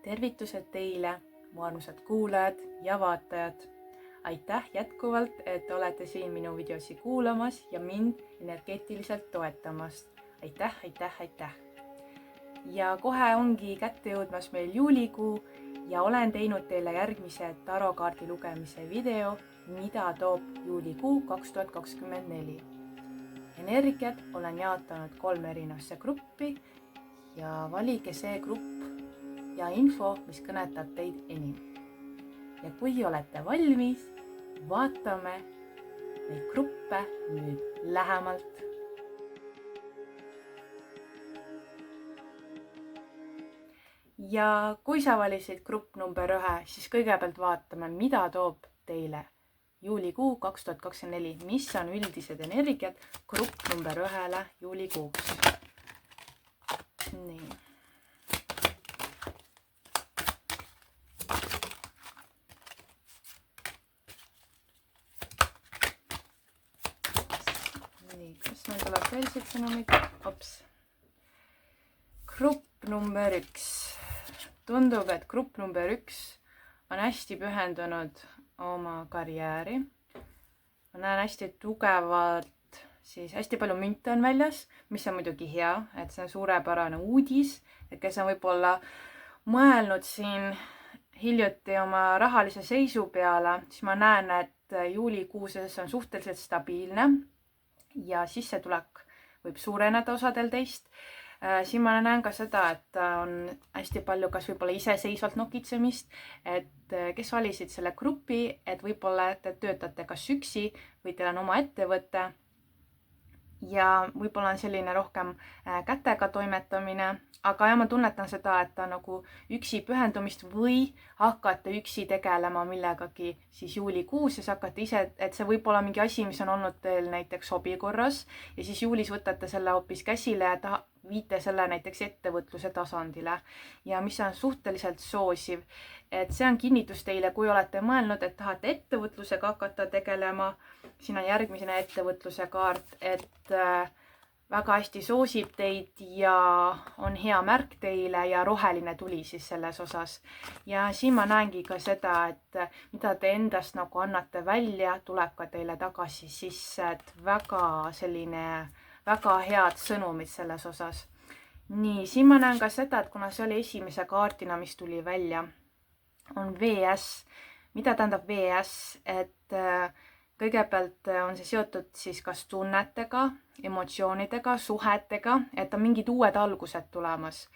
Tervitused teile, mu armsad kuulajad ja vaatajad. Aitäh jätkuvalt, et olete siin minu videosi kuulamas ja mind energeetiliselt toetamas. Aitäh. Ja kohe ongi kätte jõudmas meil juulikuu ja olen teinud teile järgmise tarokaardi lugemise video, mida toob juulikuu 2024. Energiat olen jaotanud 3 erinevasse gruppi ja valige see grupp ja info, mis kõnetab teid enim. Ja kui olete valmis, vaatame neid gruppe nüüd lähemalt. Ja kui sa valisid grupp number 1, siis kõigepealt vaatame, mida toob teile juulikuu 2024, mis on üldised energiat grupp number 1 juulikuuks. Nii. Kas meil tuleb veel siit sõnumid? Grupp number 1. Tundub, et grupp number 1 on hästi pühendunud oma karjääri. Ma näen hästi tugevalt, siis hästi palju münte on väljas, mis on muidugi hea, et see on suurepärane uudis, et kes on võib-olla mõelnud siin hiljuti oma rahalise seisu peale, siis ma näen, et juulikuuses on suhteliselt stabiilne ja sissetulek võib suureneda osadel teist. Siin ma näen ka seda, et on hästi palju kas võib-olla iseseisvalt nokitsemist, et kes valisid selle grupi, et võib-olla te töötate kas üksi või teil on oma ettevõte ja võib-olla on selline rohkem kätega toimetamine, aga ma tunnetan seda, et ta nagu üksi pühendumist või hakkate üksi tegelema millegagi siis juulikuus ja hakkate ise, et see võib olla mingi asi, mis on olnud teil näiteks hobi korras ja siis juulis võtate selle hoopis käsile ja viite selle näiteks ettevõtluse tasandile ja mis on suhteliselt soosiv, et see on kinnitus teile, kui olete mõelnud, et tahate ettevõtlusega hakata tegelema. Siin on järgmisena ettevõtluse kaart, et väga hästi soosib teid ja on hea märk teile ja roheline tuli siis selles osas. Ja siin ma näengi ka seda, et mida te endast nagu annate välja, tuleb ka teile tagasi sisse, et väga head sõnumid selles osas. Nii, siin ma näen ka seda, et kuna see oli esimese kaardina, mis tuli välja, on VS. Mida tähendab VS? Et kõigepealt on see seotud siis kas tunnetega, emotsioonidega, suhetega, et on mingid uued algused tulemas.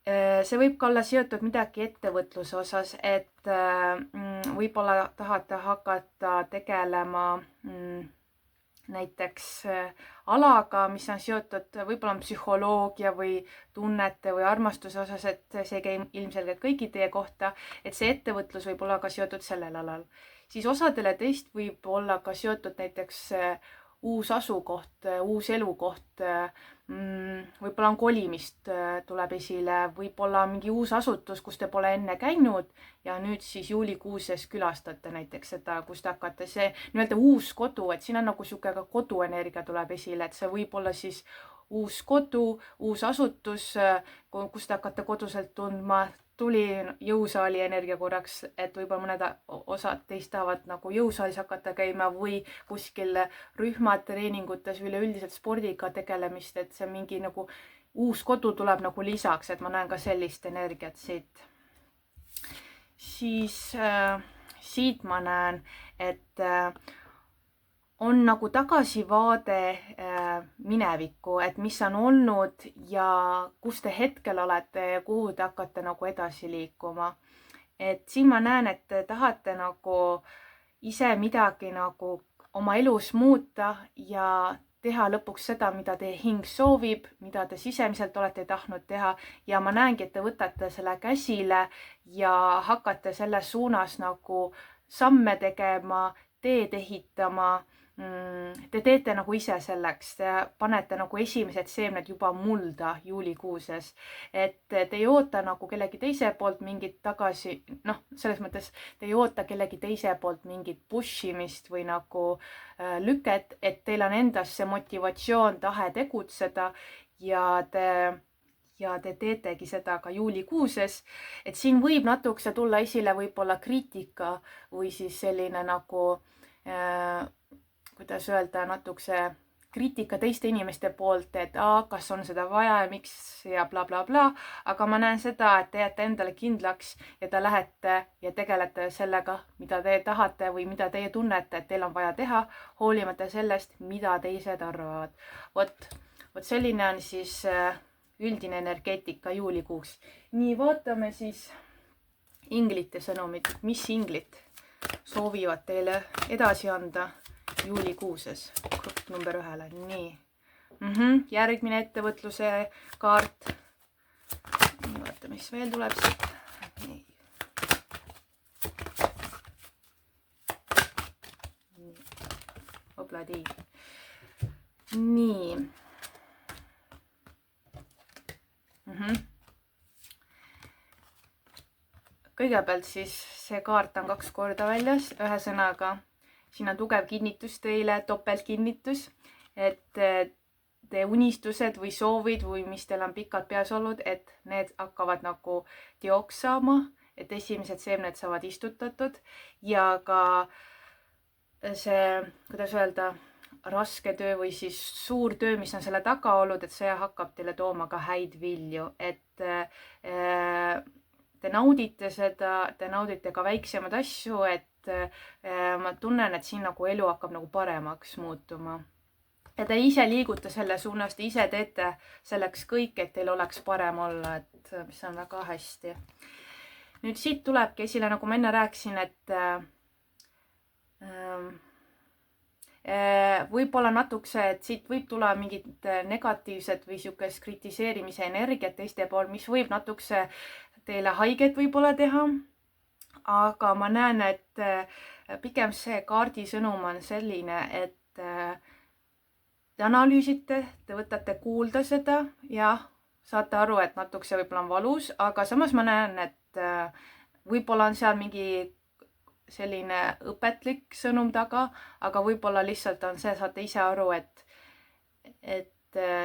See võib ka olla seotud midagi ettevõtluse osas, et võib-olla tahate hakata tegelema näiteks alaga, mis on seotud võib-olla psühholoogia või tunnete või armastuse osas, et see käib ilmselgelt kõigi teie kohta, et see ettevõtlus võib olla ka seotud sellel alal. Siis osadele teist võib olla ka seotud näiteks uus asukoht, uus elukoht, võib-olla on kolimist tuleb esile, võib-olla mingi uus asutus, kus te pole enne käinud ja nüüd siis juulikuuses külastate näiteks seda, kus te hakkate see nii-öelda uus kodu, et siin on nagu sihuke ka koduenergia tuleb esile, et see võib olla siis uus kodu, uus asutus, kus te hakkate koduselt tundma. Tuli jõusaali energia korraks, et võib-olla mõned osad teist tahavad nagu jõusaalis hakata käima või kuskil rühmad treeningutes üleüldiselt spordiga tegelemist, et see mingi nagu uus kodu tuleb nagu lisaks, et ma näen ka sellist energiat siit. Siis siit ma näen, et on nagu tagasivaade minevikku, et mis on olnud ja kus te hetkel olete ja kuhu te hakkate nagu edasi liikuma. Et siin ma näen, et te tahate nagu ise midagi nagu oma elus muuta ja teha lõpuks seda, mida teie hing soovib, mida te sisemiselt olete tahtnud teha ja ma näengi, et te võtate selle käsile ja hakkate selles suunas nagu samme tegema, teed ehitama. Te teete nagu ise selleks, te panete nagu esimesed seemned juba mulda juulikuuses, et te ei oota nagu kellegi teise poolt mingit tagasi, selles mõttes te ei oota kellegi teise poolt mingit pushimist või nagu lüket, et teil on endas see motivatsioon, tahe tegutseda ja ja te teetegi seda ka juulikuuses, et siin võib natukese tulla esile võib-olla kriitika või siis selline nagu, kuidas öelda, natukese kriitika teiste inimeste poolt, et kas on seda vaja ja miks ja bla bla bla, aga ma näen seda, et te jääte endale kindlaks ja te lähete ja tegelete sellega, mida te tahate või mida teie tunnete, et teil on vaja teha, hoolimata sellest, mida teised arvavad. Vot selline on siis üldine energeetika juulikuuks. Nii, vaatame siis inglite sõnumid, mis inglid soovivad teile edasi anda juulikuuses grupp number 1. Nii. Järgmine ettevõtluse kaart. Vaata, mis veel tuleb siit. Nii. Opladi. Nii. Kõigepealt siis see kaart on 2 korda väljas, ühesõnaga siin on tugev kinnitus teile, topeltkinnitus, et te unistused või soovid või mis teil on pikalt peas olnud, et need hakkavad nagu teoks saama, et esimesed seemned saavad istutatud ja ka see, kuidas öelda, raske töö või siis suur töö, mis on selle taga olnud, et see hakkab teile tooma ka häid vilju, et te naudite seda, te naudite ka väiksemaid asju, et ma tunnen, et siin nagu elu hakkab nagu paremaks muutuma. Ja te ise liigute selle suunas, te ise teete selleks kõik, et teil oleks parem olla, et mis on väga hästi. Nüüd siit tulebki esile, nagu ma enne rääkisin, et võib-olla natukese, et siit võib tulla mingid negatiivsed või siukest kritiseerimise energiat teiste pool, mis võib natukese teile haiget võib-olla teha. Aga ma näen, et pigem see kaardi sõnum on selline, et te analüüsite, te võtate kuulda seda ja saate aru, et natukese võib-olla on valus, aga samas ma näen, et võib-olla on seal mingi selline õpetlik sõnum taga, aga võib-olla lihtsalt on see, saate ise aru, et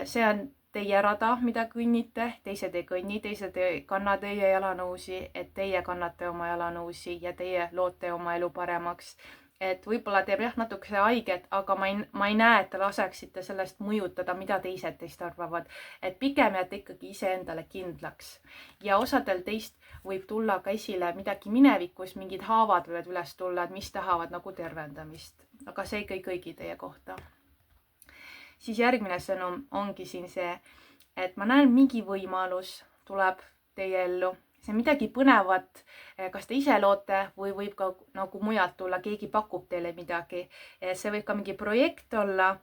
see on teie rada, mida kõnnite, teised ei kõnni, teised ei kanna teie jalanõusi, et teie kannate oma jalanõusi ja teie loote oma elu paremaks. Et võib-olla teeb jah natukese haiget, aga ma ei näe, et te laseksite sellest mõjutada, mida teised teist arvavad. Et pigem jääte ikkagi iseendale kindlaks. Ja osadel teist võib tulla ka esile midagi minevikus, mingid haavad võivad üles tulla, et mis tahavad nagu tervendamist. Aga see ei kõigi teie kohta. Siis järgmine sõnum ongi siin see, et ma näen mingi võimalus tuleb teie ellu. See on midagi põnevat, kas te ise loote või võib ka nagu mujalt tulla, keegi pakub teile midagi. See võib ka mingi projekt olla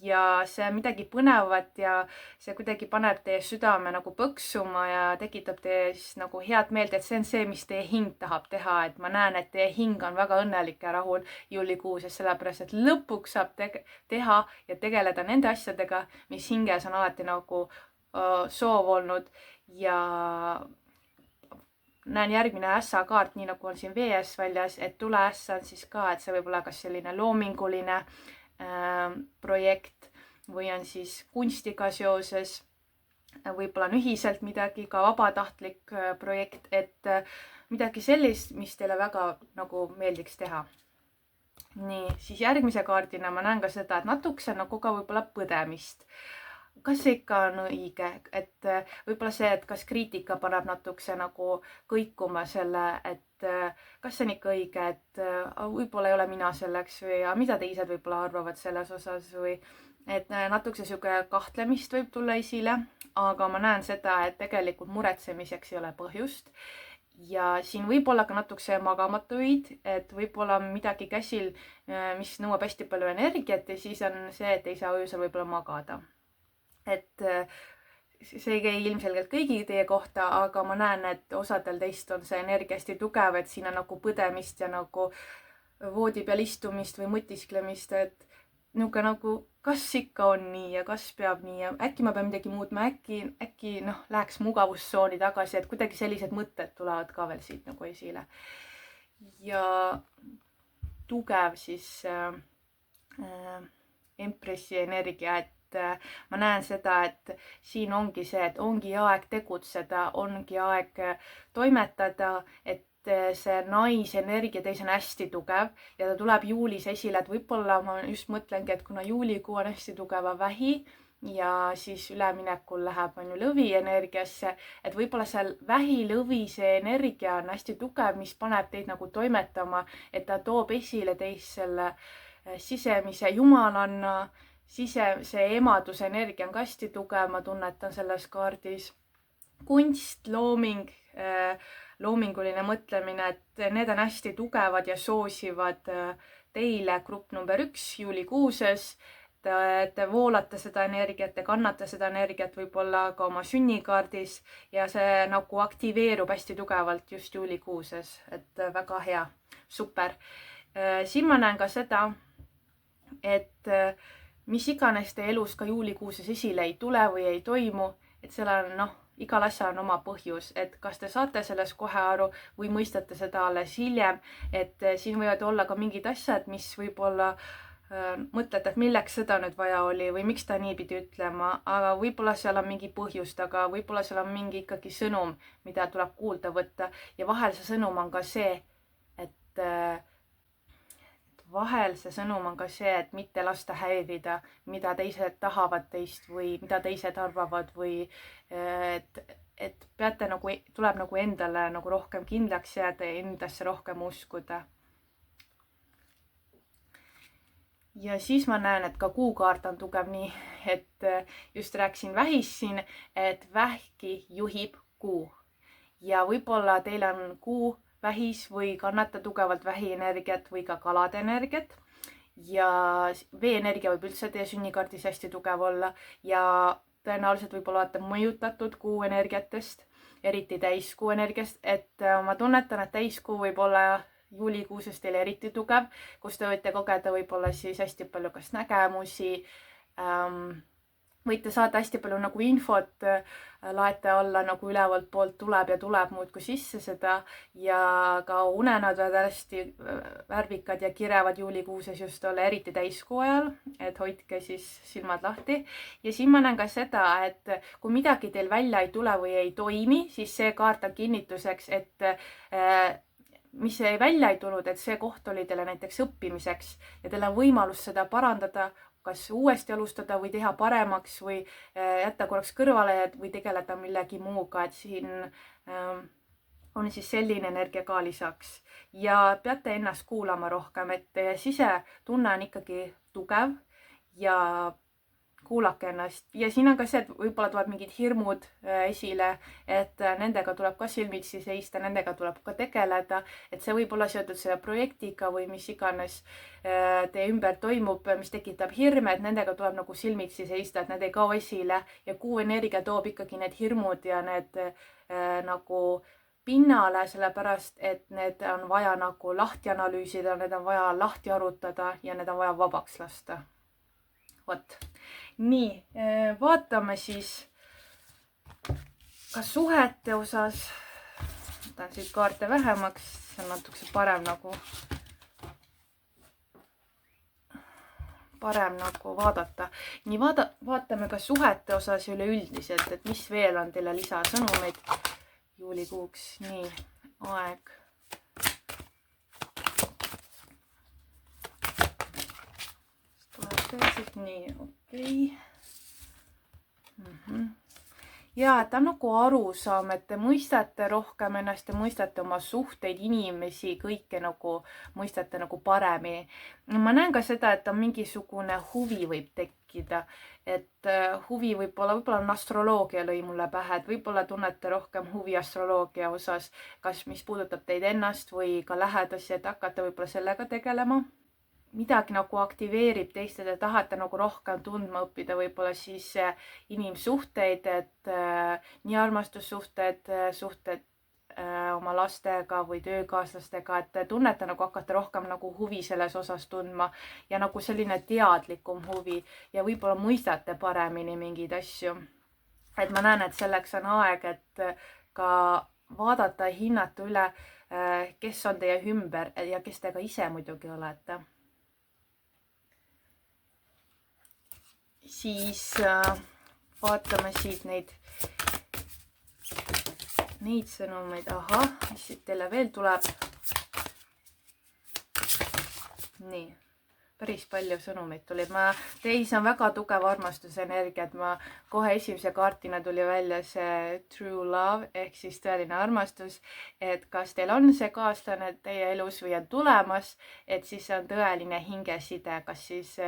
ja see on midagi põnevat ja see kuidagi paneb teie südame nagu põksuma ja tekitab teie siis nagu head meelt, et see on see, mis teie hing tahab teha. Et ma näen, et teie hing on väga õnnelik ja rahul juulikuus, sellepärast, et lõpuks saab teha ja tegeleda nende asjadega, mis hinges on alati nagu soov olnud. Ja näen järgmine ässa kaart, nii nagu on siin vees väljas, et tule ässa on siis ka, et see võib olla kas selline loominguline projekt või on siis kunstiga seoses, võib-olla on ühiselt midagi, ka vabatahtlik projekt, et midagi sellist, mis teile väga nagu meeldiks teha. Nii, siis järgmise kaardina ma näen ka seda, et natukese nagu ka võib-olla põdemist. Kas see ikka on õige, et võib-olla see, et kas kriitika paneb natukese nagu kõikuma selle, et kas see on ikka õige, et võib-olla ei ole mina selleks või mida teised võib-olla arvavad selles osas või et natukese siuke kahtlemist võib tulla esile, aga ma näen seda, et tegelikult muretsemiseks ei ole põhjust. Ja siin võib olla ka natukese magamatuid, et võib-olla midagi käsil, mis nõuab hästi palju energiat ja siis on see, et ei saa öösel võib-olla magada. Et see ei käi ilmselgelt kõigi teie kohta, aga ma näen, et osadel teist on see energia hästi tugev, et siin on nagu põdemist ja nagu voodi peal istumist või mõtisklemist, et nagu kas ikka on nii ja kas peab nii ja äkki ma pean midagi muutma, äkki läheks mugavustsooni tagasi, et kuidagi sellised mõtted tulevad ka veel siit nagu esile. Ja tugev siis empressi energia, et et ma näen seda, et siin ongi see, et ongi aeg tegutseda, ongi aeg toimetada, et see naisenergia teis on hästi tugev ja ta tuleb juulis esile, et võib-olla ma just mõtlengi, et kuna juulikuu on hästi tugeva vähi ja siis üleminekul läheb on ju lõvi energiasse, et võib-olla seal vähilõvi see energia on hästi tugev, mis paneb teid nagu toimetama, et ta toob esile teist selle sisemise jumalanna, see emaduse energia on ka hästi tugev, ma tunnetan selles kaardis. Kunst, looming, loominguline mõtlemine, et need on hästi tugevad ja soosivad teile grupp number 1 juulikuuses. Te voolate seda energiat, te kannate seda energiat võib-olla ka oma sünnikaardis ja see nagu aktiveerub hästi tugevalt just juulikuuses, et väga hea, super. Siin ma näen ka seda, et mis iganes teie elus ka juulikuuses esile ei tule või ei toimu, et seal on igal asjal on oma põhjus, et kas te saate sellest kohe aru või mõistate seda alles hiljem, et siin võivad olla ka mingid asjad, mis võib-olla mõtlete, et milleks seda nüüd vaja oli või miks ta nii pidi ütlema, aga võib-olla seal on mingi põhjus taga, võib-olla seal on mingi ikkagi sõnum, mida tuleb kuulda võtta ja vahel see sõnum on ka see, et et mitte lasta häirida, mida teised tahavad teist või mida teised arvavad või et peate tuleb endale rohkem kindlaks jääda ja endasse rohkem uskuda. Ja siis ma näen, et ka kuukaart on tugev nii, et just rääkisin vähis siin, et vähki juhib kuu ja võib-olla teil on kuu vähis või kannata tugevalt vähienergiat või ka kalade energiat ja veeenergia võib üldse teie sünnikaardis hästi tugev olla ja tõenäoliselt võib-olla olete mõjutatud kuu energiatest, eriti täiskuu energiast, et ma tunnetan, et täiskuu võib olla juulikuuses teil eriti tugev, kus te võite kogeda võib-olla siis hästi palju kas nägemusi, võite saada hästi palju infot, laete alla ülevalt poolt tuleb ja tuleb muudkui sisse seda ja ka unenäod võivad hästi värvikad ja kirevad juulikuuses just olla, eriti täiskuu ajal, et hoidke siis silmad lahti. Ja siin ma näen ka seda, et kui midagi teil välja ei tule või ei toimi, siis see kaart on kinnituseks, et mis välja ei tulnud, et see koht oli teile näiteks õppimiseks ja teil on võimalus seda parandada, kas uuesti alustada või teha paremaks või jätta korraks kõrvale või tegeleda millegi muuga, et siin on siis selline energia ka lisaks. Ja peate ennast kuulama rohkem, et teie sisetunne on ikkagi tugev ja kuulake ennast. Ja siin on ka see, et võib-olla tuleb mingid hirmud esile, et nendega tuleb ka silmitsi seista, nendega tuleb ka tegeleda, et see võib olla seotud selle projektiga või mis iganes teie ümber toimub, mis tekitab hirme, et nendega tuleb silmitsi seista, et need ei kao esile ja kuu energia toob ikkagi need hirmud ja need pinnale, sellepärast, et need on vaja lahti analüüsida, need on vaja lahti arutada ja need on vaja vabaks lasta. Vot. Nii, vaatame siis ka suhete osas. Võtan siit kaarte vähemaks, see on natukese parem vaadata. Nii, vaatame ka suhete osas üleüldiselt, et mis veel on teile lisasõnumeid juulikuuks. Nii, aeg. Nii, okei. Ja, et on arusaam, et te mõistate rohkem ennast, te mõistate oma suhteid, inimesi, kõike mõistate paremini. Ma näen ka seda, et on mingisugune huvi võib tekkida, et huvi võib-olla on astroloogia lõi mulle pähe, et võib-olla tunnete rohkem huvi astroloogia osas, kas mis puudutab teid ennast või ka lähedasi, et hakkate võib-olla sellega tegelema. Midagi aktiveerib teist ja te tahate rohkem tundma õppida võib-olla siis inimsuhteid, et nii armastussuhted, suhted oma lastega või töökaaslastega, et te tunnete hakkate rohkem huvi selles osas tundma ja selline teadlikum huvi ja võib-olla mõistate paremini mingeid asju. Et ma näen, et selleks on aeg, et ka vaadata ja hinnata üle, kes on teie ümber ja kes te ka ise muidugi olete. siis vaatame siit neid sõnumeid. Ahah, mis siit teile veel tuleb? Nii, päris palju sõnumeid tuli. Teis on väga tugev armastusenergia, et ma kohe esimese kaartina tuli välja see true love ehk siis tõeline armastus, et kas teil on see kaaslane teie elus või on tulemas, et siis see on tõeline hingeside, kas siis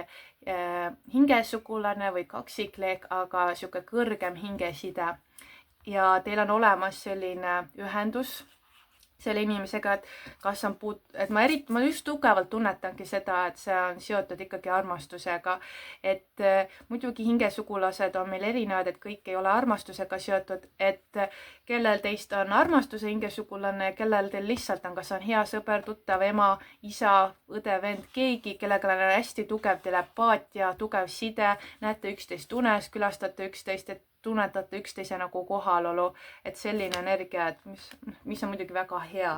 hingesugulane või kaksikleek, aga sihuke kõrgem hingeside. Ja teil on olemas selline ühendus selle inimesega, et kas on et ma just tugevalt tunnetangi seda, et see on seotud ikkagi armastusega, et muidugi hingesugulased on meil erinevad, et kõik ei ole armastusega seotud, et kellel teist on armastuse hingesugulane, kellel teil lihtsalt on, kas on hea sõber, tuttav, ema, isa, õde, vend, keegi, kellega on hästi tugev telepaatia, tugev side, näete üksteist unes, külastate üksteist, et tunnetate üksteise nagu kohalolu, et selline energia, et mis on muidugi väga hea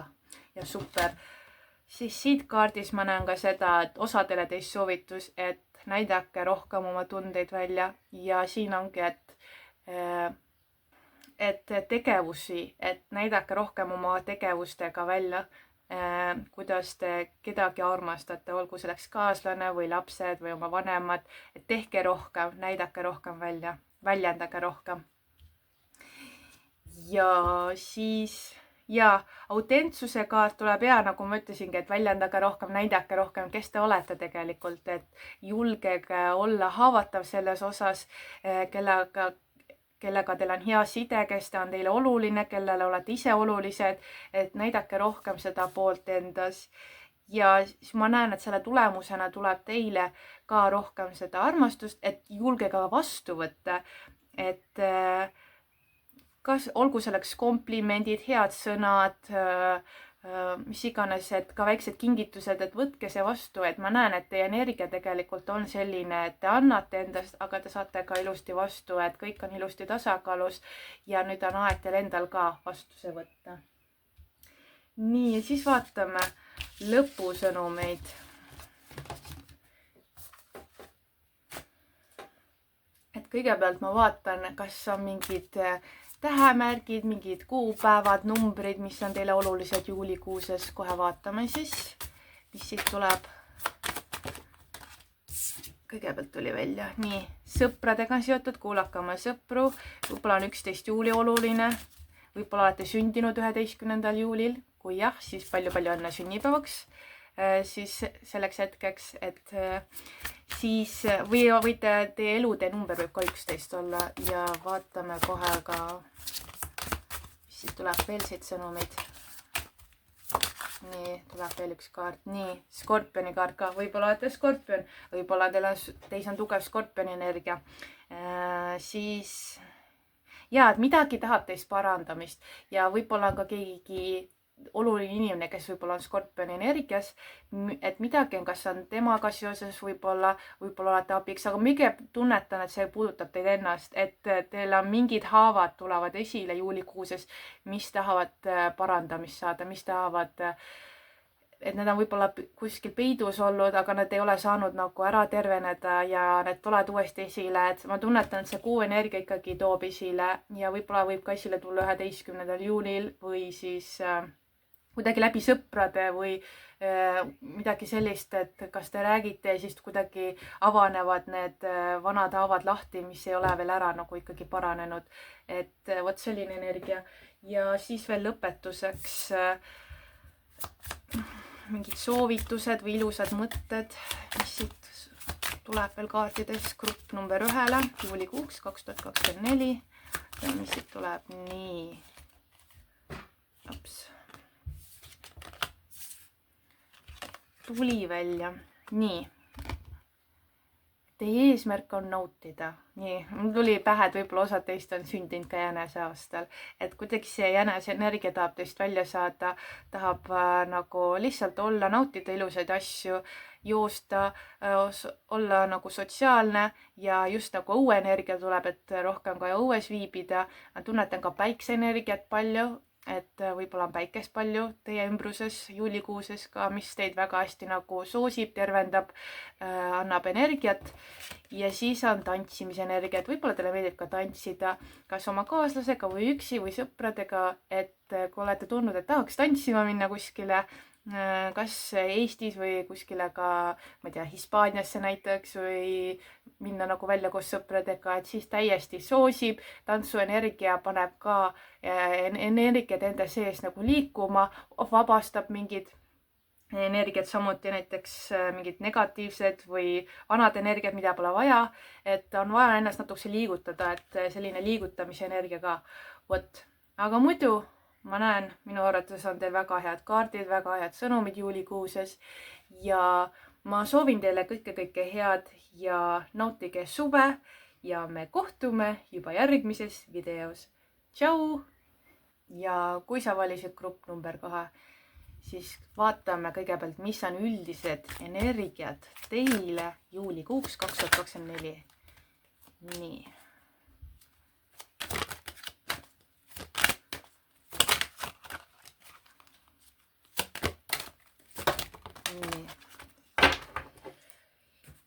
ja super. Siis siit kaardis ma näen ka seda, et osadele teist soovitus, et näidake rohkem oma tundeid välja ja siin ongi, et tegevusi, et näidake rohkem oma tegevustega välja, kuidas te kedagi armastate, olgu selleks kaaslane või lapsed või oma vanemad, et tehke rohkem, näidake rohkem välja. Väljendage rohkem. Ja siis, autentsuse kaart tuleb hea, nagu ma ütlesingi, et väljendage rohkem, näidake rohkem, kes te olete tegelikult, et julgege olla haavatav selles osas, kellega teil on hea side, kes ta on teile oluline, kellele olete ise olulised, et näidake rohkem seda poolt endas. Ja siis ma näen, et selle tulemusena tuleb teile ka rohkem seda armastust, et julgege vastu võtta, et kas olgu selleks komplimendid, head sõnad, mis iganes, et ka väiksed kingitused, et võtke see vastu, et ma näen, et teie energia tegelikult on selline, et te annate endast, aga te saate ka ilusti vastu, et kõik on ilusti tasakaalus ja nüüd on aeg teil endal ka vastuse võtta. Nii, siis vaatame lõpusõnumeid. Et kõigepealt ma vaatan, kas on mingid tähemärgid, mingid kuupäevad, numbrid, mis on teile olulised juulikuuses. Kohe vaatame siis, mis siit tuleb. Kõigepealt tuli välja. Nii, sõpradega on seotud, kuulake oma sõpru. Võib-olla on 11. juuli oluline. Võib-olla olete sündinud 11. juulil. Kui jah, siis palju-palju õnne sünnipäevaks siis selleks hetkeks, et siis või võite teie elude number võib ka 11 olla ja vaatame kohe ka, mis siis tuleb veel siit sõnumeid. Nii, tuleb veel üks kaart. Nii, skorpioni kaart ka. Võib-olla olete skorpion, võib-olla teis on tugev skorpioni energia. Siis ja, et midagi tahab teist parandamist ja võib-olla on ka keegi oluline inimene, kes võib-olla on skorpioni energias, et midagi on, kas on temaga seoses, võib-olla olete abiks, aga mingi tunnetan, et see puudutab teid ennast, et teil on mingid haavad tulevad esile juulikuuses, mis tahavad parandamist saada, mis tahavad, et need on võib-olla kuskil peidus olnud, aga need ei ole saanud nagu ära terveneda ja need tulevad uuesti esile, et ma tunnetan, et see kuu energia ikkagi toob esile ja võib-olla võib ka esile tulla 11. juunil või siis kuidagi läbi sõprade või midagi sellist, et kas te räägite ja siis kuidagi avanevad need vanad haavad lahti, mis ei ole veel ära nagu ikkagi paranenud. Et vot selline energia. Ja siis veel lõpetuseks mingid soovitused või ilusad mõtted, mis siit tuleb veel kaartides. Grupp number 1 juulikuuks 2024. Ja mis siit tuleb nii. Tuli välja. Nii. Teie eesmärk on nautida. Nii, mul tuli pähe, et võib-olla osad teist on sündinud ka jänese aastal. Et kuidagi see jänese energia tahab teist välja saada, tahab nagu lihtsalt olla, nautida ilusaid asju, joosta, olla nagu sotsiaalne ja just nagu õuenergia tuleb, et rohkem ka õues viibida. Tunnetan ka päikseenergiat palju et võib-olla on päikest palju teie ümbruses juulikuuses ka, mis teid väga hästi nagu soosib, tervendab, annab energiat. Ja siis on tantsimise energia, et võib-olla teile meeldib ka tantsida kas oma kaaslasega või üksi või sõpradega, et kui olete tundnud, et tahaks tantsima minna kuskile, kas Eestis või kuskile ka, ma ei tea, Hispaaniasse näiteks või minna nagu välja koos sõpradega, et siis täiesti soosib. Tantsuenergia paneb ka energiat enda sees nagu liikuma, vabastab mingid energiat, samuti näiteks mingid negatiivsed või vanad energiat, mida pole vaja, et on vaja ennast natukese liigutada, et selline liigutamise energia ka. Vot, aga muidu ma näen, minu arvates on teil väga head kaardid, väga head sõnumid juulikuuses ja ma soovin teile kõike head ja nautige suve ja me kohtume juba järgmises videos. Tšau! Ja kui sa valisid grupp number 2, siis vaatame kõigepealt, mis on üldised energiat teile juulikuuks 2024. Nii.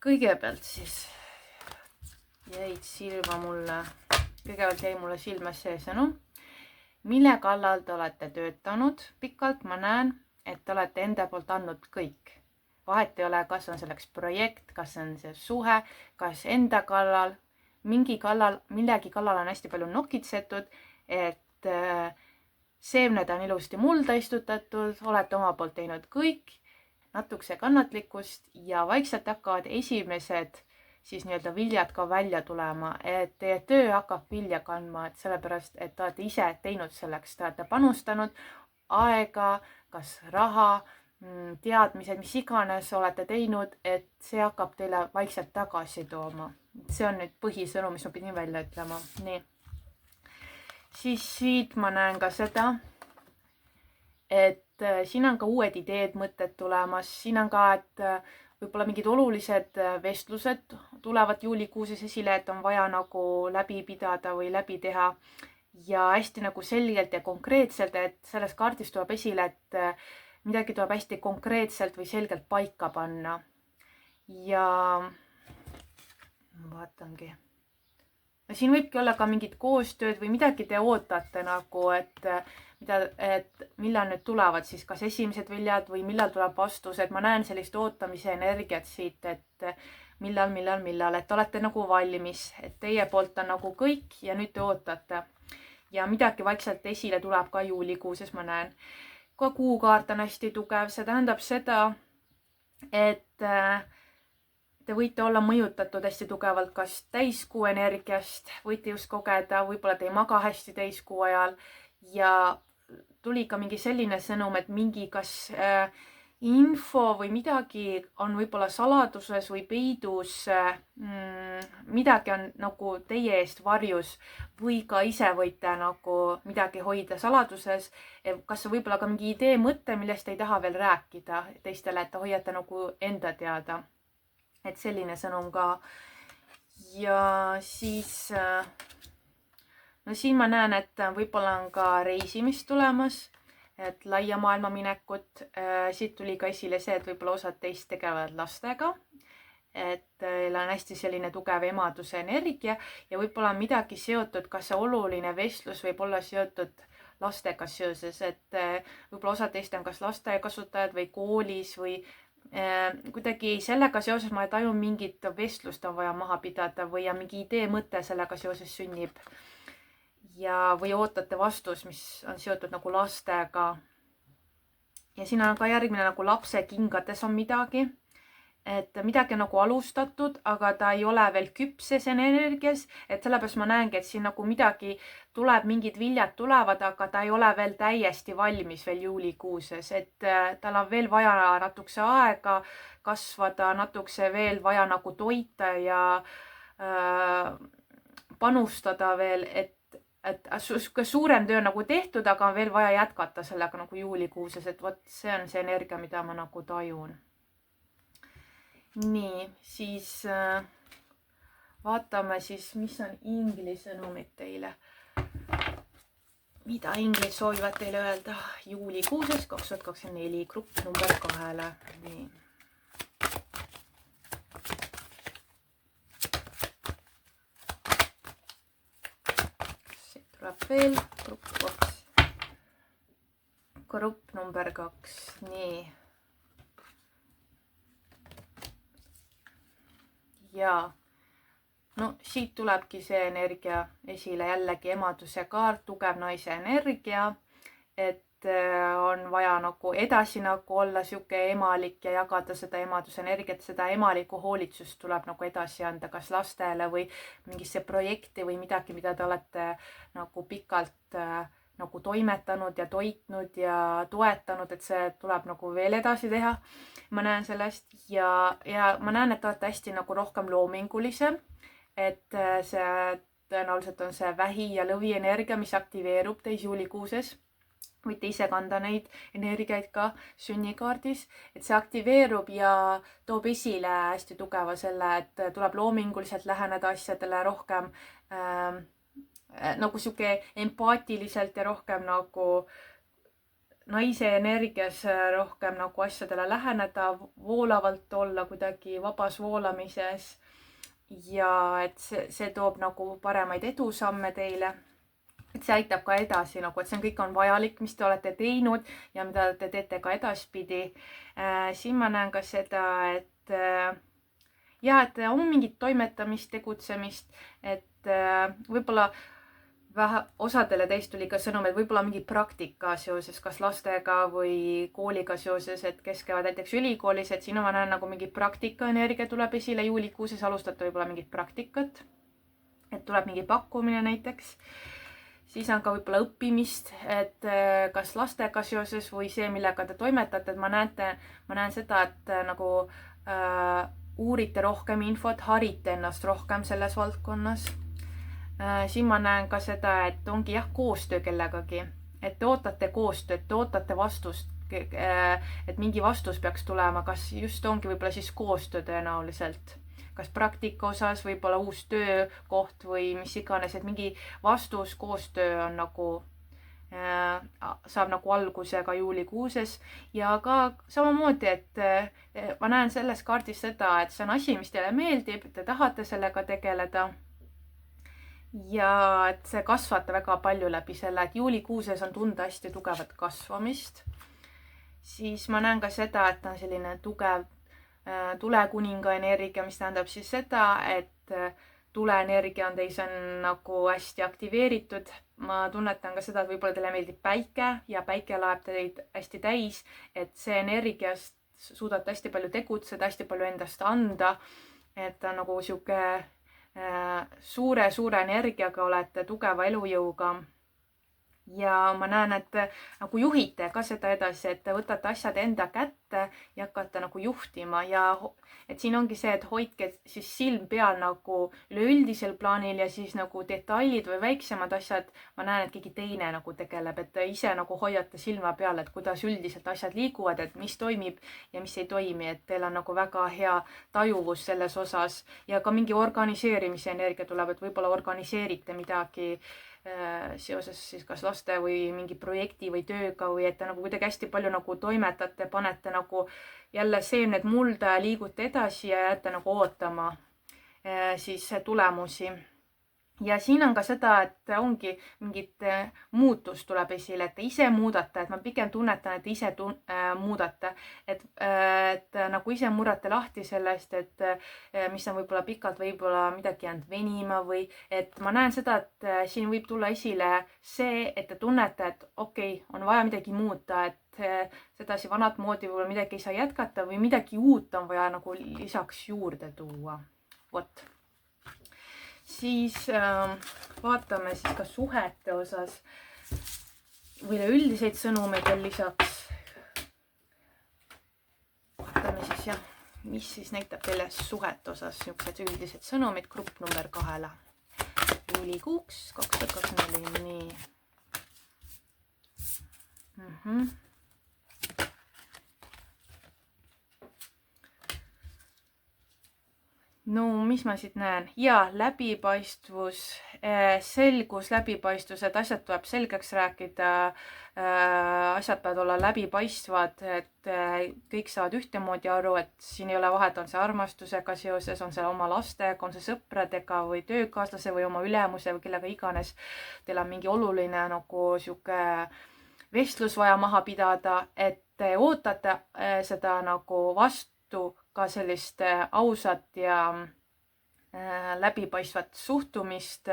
Kõigepealt siis jäi mulle silma see sõnum, mille kallal te olete töötanud pikalt. Ma näen, et te olete enda poolt andnud kõik. Vahet ei ole, kas on selleks projekt, kas on see suhe, kas enda kallal, millegi kallal on hästi palju nokitsetud, et seemned on ilusti mulda istutatud, olete oma poolt teinud kõik, natukese kannatlikkust ja vaikselt hakkavad esimesed siis nii-öelda viljad ka välja tulema, et teie töö hakkab vilja kandma, et sellepärast, et te olete ise teinud selleks, te olete panustanud aega, kas raha, teadmised, mis iganes olete teinud, et see hakkab teile vaikselt tagasi tooma. See on nüüd põhisõnum, mis ma pidin välja ütlema. Nii. Siis siit ma näen ka seda, et siin on ka uued ideed, mõtted tulemas. Siin on ka, et võib-olla mingid olulised vestlused tulevad juulikuuses esile, et on vaja nagu läbi pidada või läbi teha. Ja hästi nagu selgelt ja konkreetselt, et selles kaardis tuleb esile, et midagi tuleb hästi konkreetselt või selgelt paika panna. Ja vaatangi. Siin võibki olla ka mingid koostööd või midagi te ootate nagu, et millal nüüd tulevad siis kas esimesed viljad või millal tuleb vastus, et ma näen sellist ootamise energiat siit, et millal, et olete nagu valmis, et teie poolt on nagu kõik ja nüüd te ootate. Ja midagi vaikselt esile tuleb ka juulikuuses, ma näen. Ka kuukaart on hästi tugev, see tähendab seda, et te võite olla mõjutatud hästi tugevalt kas täiskuu energiast, võite just kogeda, võib-olla te ei maga hästi täiskuu ajal ja tuli ka mingi selline sõnum, et mingi kas info või midagi on võib-olla saladuses või peidus, midagi on nagu teie eest varjus või ka ise võite nagu midagi hoida saladuses. Kas see võib-olla ka mingi idee, mõte, millest ei taha veel rääkida teistele, et te hoiate nagu enda teada. Et selline sõnum ka. Ja siis no siin ma näen, et võib-olla on ka reisimist tulemas, et laia maailma minekut. Siit tuli ka esile see, et võib-olla osad teist tegelevad lastega, et teil on hästi selline tugev emaduse energia ja võib-olla on midagi seotud, kas see oluline vestlus võib olla seotud lastega seoses, et võib-olla osad teist on kas lasteaiakasutajad või koolis või kuidagi sellega seoses ma tajun mingit vestlust on vaja maha pidada või mingi idee, mõte sellega seoses sünnib. Ja või ootate vastus, mis on seotud nagu lastega. Ja siin on ka järgmine nagu lapse kingades on midagi. Et midagi on nagu alustatud, aga ta ei ole veel küpses energias. Et sellepärast ma näengi, et siin nagu midagi tuleb, mingid viljad tulevad, aga ta ei ole veel täiesti valmis veel juulikuuses. Et tal on veel vaja natukese aega kasvada, natukese veel vaja nagu toita ja panustada veel, et suurem töö nagu tehtud, aga on veel vaja jätkata sellega nagu juulikuuses. Et vot see on see energia, mida ma nagu tajun. Nii, siis vaatame siis, mis on ingli sõnumid teile. mida inglid soovivad teile öelda juulikuuses 2024 grupp number 2. Nii. Siit tuleb veel grupp number 2. Nii. Ja no siit tulebki see energia esile, jällegi emaduse kaart, tugev naise energia, et on vaja nagu edasi nagu olla sihuke emalik ja jagada seda emaduse energiat, seda emaliku hoolitsust tuleb nagu edasi anda kas lastele või mingisse projekti või midagi, mida te olete nagu pikalt nagu toimetanud ja toitnud ja toetanud, et see tuleb nagu veel edasi teha. Ma näen sellest ja ma näen, et te olete hästi nagu rohkem loomingulisem, et see tõenäoliselt on see vähi ja lõvi energia, mis aktiveerub teis juulikuuses. Võite ise kanda neid energiaid ka sünnikaardis, et see aktiveerub ja toob esile hästi tugeva selle, et tuleb loominguliselt läheneda asjadele rohkem nagu sihuke empaatiliselt ja rohkem nagu naise energias rohkem nagu asjadele läheneda, voolavalt olla kuidagi vabas voolamises ja et see toob nagu paremaid edusamme teile. Et see aitab ka edasi nagu, et see kõik on vajalik, mis te olete teinud ja mida te teete ka edaspidi. Siin ma näen ka seda, et et on mingit toimetamist, tegutsemist, et võib-olla osadele teist tuli ka sõnum, et võib-olla mingi praktika seoses kas lastega või kooliga seoses, et kes käivad näiteks ülikoolis, et siin ma näen nagu mingi praktika energia tuleb esile juulikuuses, alustate võib-olla mingit praktikat, et tuleb mingi pakkumine näiteks. Siis on ka võib-olla õppimist, et kas lastega seoses või see, millega te toimetate, et ma näen seda, et nagu uurite rohkem infot, harite ennast rohkem selles valdkonnas. Siin ma näen ka seda, et ongi koostöö kellegagi, et te ootate koostööd, te ootate vastust, et mingi vastus peaks tulema, kas just ongi võib-olla siis koostöö tõenäoliselt, kas praktika osas, võib-olla uus töökoht või mis iganes, et mingi vastus, koostöö on nagu, saab nagu alguse ka juulikuuses ja ka samamoodi, et ma näen selles kaardis seda, et see on asi, mis teile meeldib, te tahate sellega tegeleda. Ja et see kasvate väga palju läbi selle, et juulikuuses on tunda hästi tugevat kasvamist. Siis ma näen ka seda, et on selline tugev tulekuninga energia, mis tähendab siis seda, et tuleenergia on teis on nagu hästi aktiveeritud. Ma tunnetan ka seda, et võib-olla teile meeldib päike ja päike laeb teid hästi täis, et see energiast suudate hästi palju tegutseda, hästi palju endast anda, et on nagu sihuke suure energiaga olete tugeva elujõuga ja ma näen, et nagu juhite ka seda edasi, et te võtate asjad enda kätte ja hakkate nagu juhtima ja et siin ongi see, et hoidke siis silm peal nagu üleüldisel plaanil ja siis nagu detailid või väiksemad asjad, ma näen, et keegi teine nagu tegeleb, et te ise nagu hoiate silma peal, et kuidas üldiselt asjad liiguvad, et mis toimib ja mis ei toimi, et teil on nagu väga hea tajuvus selles osas ja ka mingi organiseerimise energia tuleb, et võib-olla organiseerite midagi seoses siis kas laste või mingi projekti või tööga või et te nagu kuidagi hästi palju nagu toimetate, panete nagu jälle seemned mulda ja liigute edasi ja jääte nagu ootama siis tulemusi. Ja siin on ka seda, et ongi mingit muutust tuleb esile, et te ise muudate, et ma pigem tunnetan, et te ise muudate, et nagu ise murrate lahti sellest, et mis on võib-olla pikalt, võib-olla midagi jäänud venima või et ma näen seda, et siin võib tulla esile see, et te tunnete, et okei, on vaja midagi muuta, et sedasi vanat moodi võib-olla midagi ei saa jätkata või midagi uut on vaja nagu lisaks juurde tuua. Vot. Siis vaatame siis ka suhete osas või üldiseid sõnumeid veel lisaks. Vaatame siis mis siis näitab teile suhete osas niisugused üldised sõnumid grupp number 2. Juulikuuks 2024. Nii. no mis ma siit näen? Jaa, läbipaistvus, selgus, läbipaistvus, et asjad tuleb selgeks rääkida, asjad peavad olla läbipaistvad, et kõik saavad ühtemoodi aru, et siin ei ole vahet, on see armastusega seoses, on see oma lastega, on see sõpradega või töökaaslase või oma ülemuse või kellega iganes. Teil on mingi oluline nagu sihuke vestlus vaja maha pidada, et te ootate seda nagu vastu ka sellist ausat ja läbipaistvat suhtlemist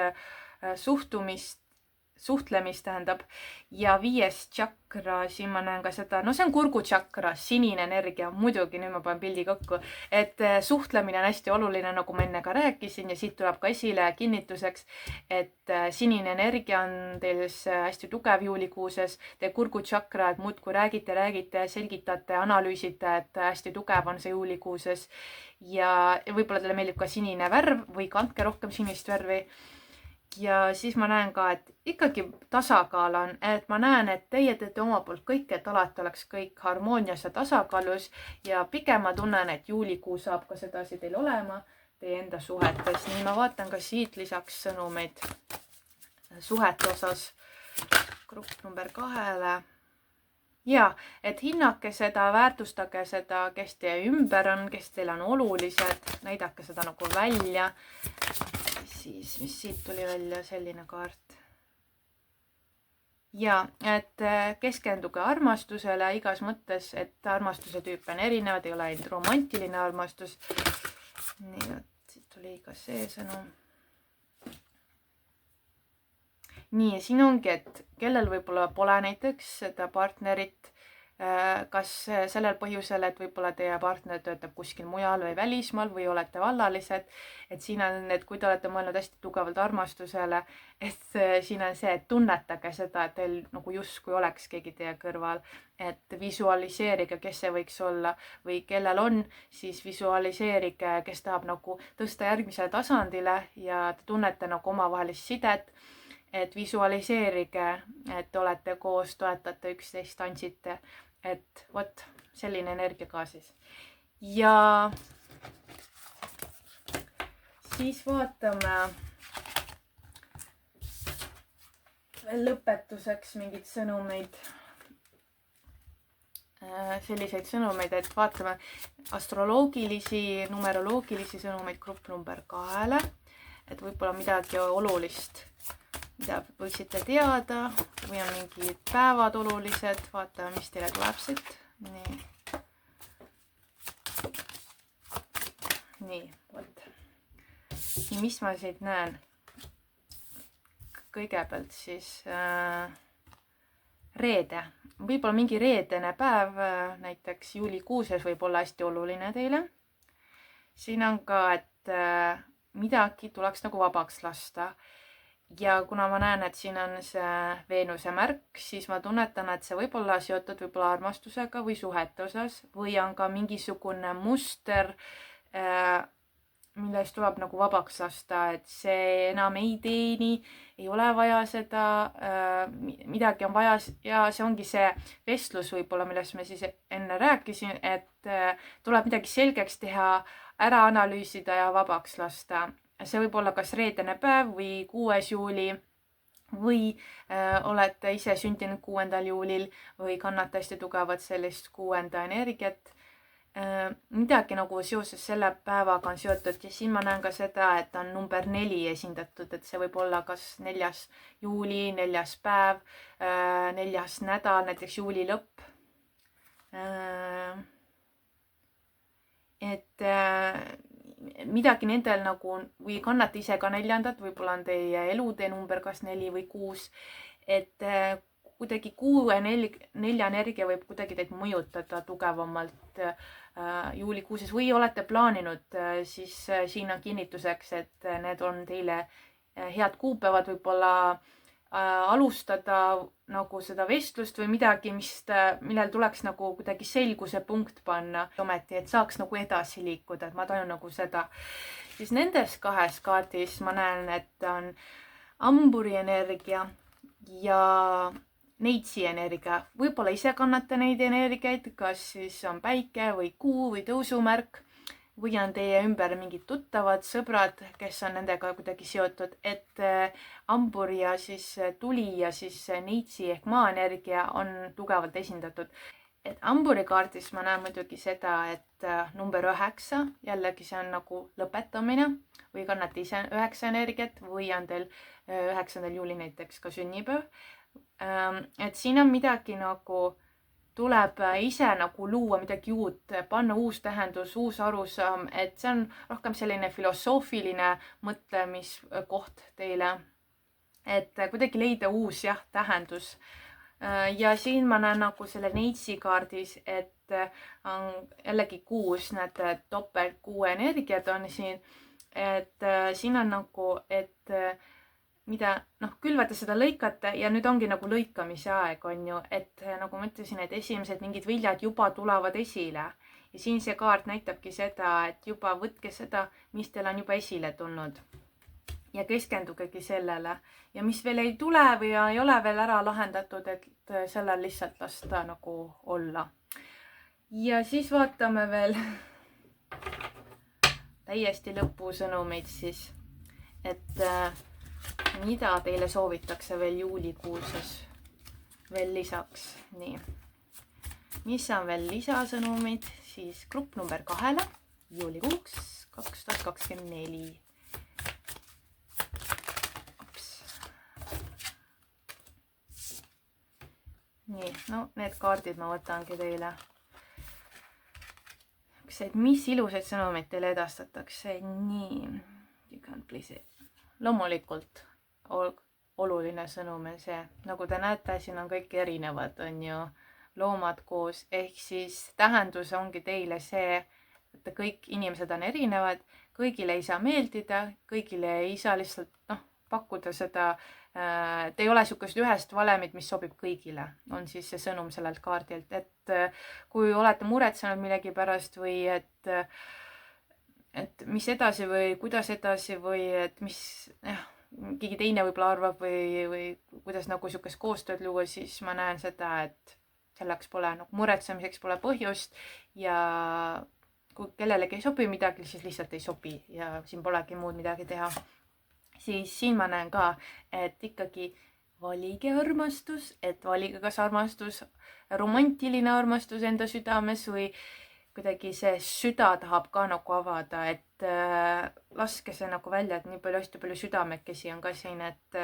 tähendab. Ja 5. tšakra, siin ma näen ka seda, no see on kurgutšakra, sinine energia, muidugi nüüd ma panen pildi kokku, et suhtlemine on hästi oluline, nagu ma enne ka rääkisin ja siit tuleb ka esile kinnituseks, et sinine energia on teil hästi tugev juulikuuses, teie kurgutšakra, et muudkui räägite, selgitate, analüüsite, et hästi tugev on see juulikuuses ja võib-olla teile meeldib ka sinine värv või kandke rohkem sinist värvi. Ja siis ma näen ka, et ikkagi tasakaal on, et ma näen, et teie teete oma poolt kõik, et alati oleks kõik harmoonias ja tasakaalus ja pigem ma tunnen, et juulikuu saab ka sedasi teil olema teie enda suhetes. Nii ma vaatan ka siit lisaks sõnumeid suhete osas grupp number 2. Ja, et hinnake seda, väärtustage seda, kes teie ümber on, kes teil on olulised, näidake seda nagu välja. Siis, mis siit tuli välja, selline kaart. Ja, et keskenduge armastusele igas mõttes, et armastuse tüüp on erinevad, ei ole ainult romantiline armastus. Nii, siit tuli ka see sõnum. Nii, siin ongi, et kellel võib-olla pole näiteks seda partnerit, kas sellel põhjusel, et võib-olla teie partner töötab kuskil mujal või välismaal või olete vallalised, et siin on, et kui te olete mõelnud hästi tugevalt armastusele, et siin on see, et tunnetage seda, et teil nagu justkui oleks keegi teie kõrval, et visualiseerige, kes see võiks olla või kellel on, siis visualiseerige, kes tahab nagu tõsta järgmisele tasandile ja te tunnete nagu omavahelist sidet, et visualiseerige, et olete koos, toetate üksteist, tantsite, et vot selline energia ka siis. Ja siis vaatame veel lõpetuseks mingid sõnumeid, selliseid sõnumeid, et vaatame astroloogilisi, numeroloogilisi sõnumeid grupp number 2, et võib-olla midagi olulist, mida võiksite teada või on mingid päevad olulised. Vaatame, mis teile tuleb siit. Nii, vot. Nii, mis ma siit näen? Kõigepealt siis reede. Võib-olla mingi reedene päev, näiteks juulikuuses võib olla hästi oluline teile. Siin on ka, et midagi tuleks nagu vabaks lasta. Ja kuna ma näen, et siin on see Veenuse märk, siis ma tunnetan, et see võib olla seotud võib-olla armastusega või suhete osas või on ka mingisugune muster, millest tuleb nagu vabaks lasta, et see enam ei teeni, ei ole vaja seda, midagi on vaja ja see ongi see vestlus võib-olla, millest me siis enne rääkisin, et tuleb midagi selgeks teha, ära analüüsida ja vabaks lasta. See võib olla kas reedene päev või 6. juuli või olete ise sündinud 6. juulil või kannate hästi tugevat sellist 6. energiat. Midagi nagu seoses selle päevaga on seotud ja siin ma näen ka seda, et on number 4 esindatud, et see võib olla kas 4. juuli, 4. päev, 4. nädal, näiteks juuli lõpp. Et midagi nendel nagu, või kannate ise ka 4, võib-olla on teie elutee number kas 4 või 6, et kuidagi 6-4 energia võib kuidagi teid mõjutada tugevamalt juulikuuses või olete plaaninud, siis siin on kinnituseks, et need on teile head kuupäevad võib-olla alustada nagu seda vestlust või midagi, millel tuleks nagu kuidagi selguse punkt panna ometi, et saaks nagu edasi liikuda, et ma tajun nagu seda. Siis nendes 2 kaardis ma näen, et on amburi energia ja neitsi energia. Võib-olla ise kannate neid energiaid, kas siis on päike või kuu või tõusumärk. või on teie ümber mingid tuttavad, sõbrad, kes on nendega kuidagi seotud, et hambur ja siis tuli ja siis neitsi ehk maaenergia on tugevalt esindatud. Et hamburi kaardis ma näen muidugi seda, et number 9, jällegi see on nagu lõpetamine või kannate ise 9 energiat või on teil 9. juuli näiteks ka sünnipäev. Et siin on midagi nagu tuleb ise nagu luua midagi uut, panna uus tähendus, uus arusaam, et see on rohkem selline filosoofiline mõtlemiskoht teile. Et kuidagi leida uus tähendus. Ja siin ma näen nagu selle neitsi kaardis, et on jällegi 6, need topelt 6 energiat on siin. Et siin on nagu, et mida külvate, seda lõikate ja nüüd ongi nagu lõikamise aeg on ju, et nagu ma ütlesin, et esimesed mingid viljad juba tulevad esile ja siin see kaart näitabki seda, et juba võtke seda, mis teil on juba esile tulnud ja keskendugegi sellele ja mis veel ei tule või ei ole veel ära lahendatud, et sellel lihtsalt lasta nagu olla. Ja siis vaatame veel täiesti lõpusõnumeid siis, et mida teile soovitakse veel juulikuuses veel lisaks. Nii. Mis on veel lisasõnumid? Siis grupp number 2 juulikuuks 2024. Nii, no need kaardid ma võtangi teile. Mis ilusaid sõnumeid teile edastatakse? Nii, you can't please it. Loomulikult oluline sõnum on see, nagu te näete, siin on kõik erinevad, on ju loomad koos, ehk siis tähendus ongi teile see, et kõik inimesed on erinevad, kõigile ei saa meeldida, kõigile ei saa lihtsalt pakkuda seda, et ei ole niisugust ühest valemit, mis sobib kõigile, on siis see sõnum sellelt kaardilt, et kui olete muretsenud millegi pärast või et mis edasi või kuidas edasi või et mis keegi teine võib-olla arvab või kuidas nagu niisugust koostööd luua, siis ma näen seda, et selleks pole muretsemiseks pole põhjust ja kui kellelegi ei sobi midagi, siis lihtsalt ei sobi ja siin polegi muud midagi teha. Siis siin ma näen ka, et ikkagi valige armastus, et valige kas armastus, romantiline armastus enda südames või kuidagi see süda tahab ka nagu avada, et laske see nagu välja, et nii palju, hästi palju südamekesi on ka siin, et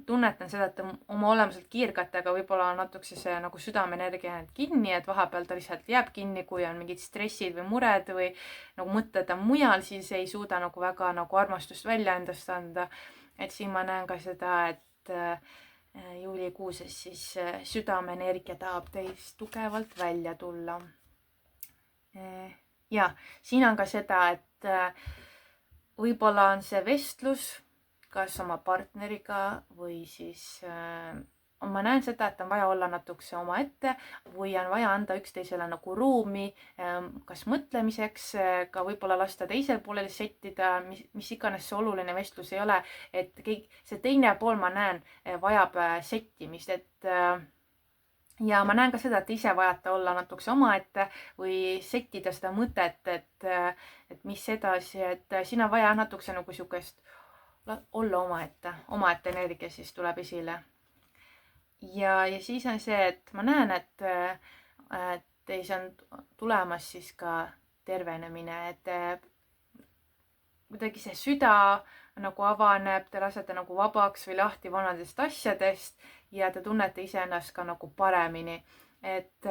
tunnetan seda, et oma olemuselt kiirgate, aga võib-olla on natukese see nagu südamenergia kinni, et vahepeal ta lihtsalt jääb kinni, kui on mingid stressid või mured või nagu mõtted on mujal, siis ei suuda nagu väga nagu armastust välja endast anda. Et siin ma näen ka seda, et juulikuuses siis südamenergia tahab teist tugevalt välja tulla. Ja siin on ka seda, et võib-olla on see vestlus kas oma partneriga või siis ma näen seda, et on vaja olla natukese omaette või on vaja anda üksteisele nagu ruumi kas mõtlemiseks, ka võib-olla lasta teisel poolel settida, mis iganes see oluline vestlus ei ole, et see teine pool ma näen vajab settimist, et ja ma näen ka seda, et ise vajate olla natukese omaette või settida seda mõtet, et mis edasi, et siin on vaja natukese nagu niisugust olla omaette energia siis tuleb esile. Ja siis on see, et ma näen, et teis on tulemas siis ka tervenemine, et kuidagi see süda nagu avaneb, te lasete nagu vabaks või lahti vanadest asjadest ja te tunnete iseennast ka nagu paremini. Et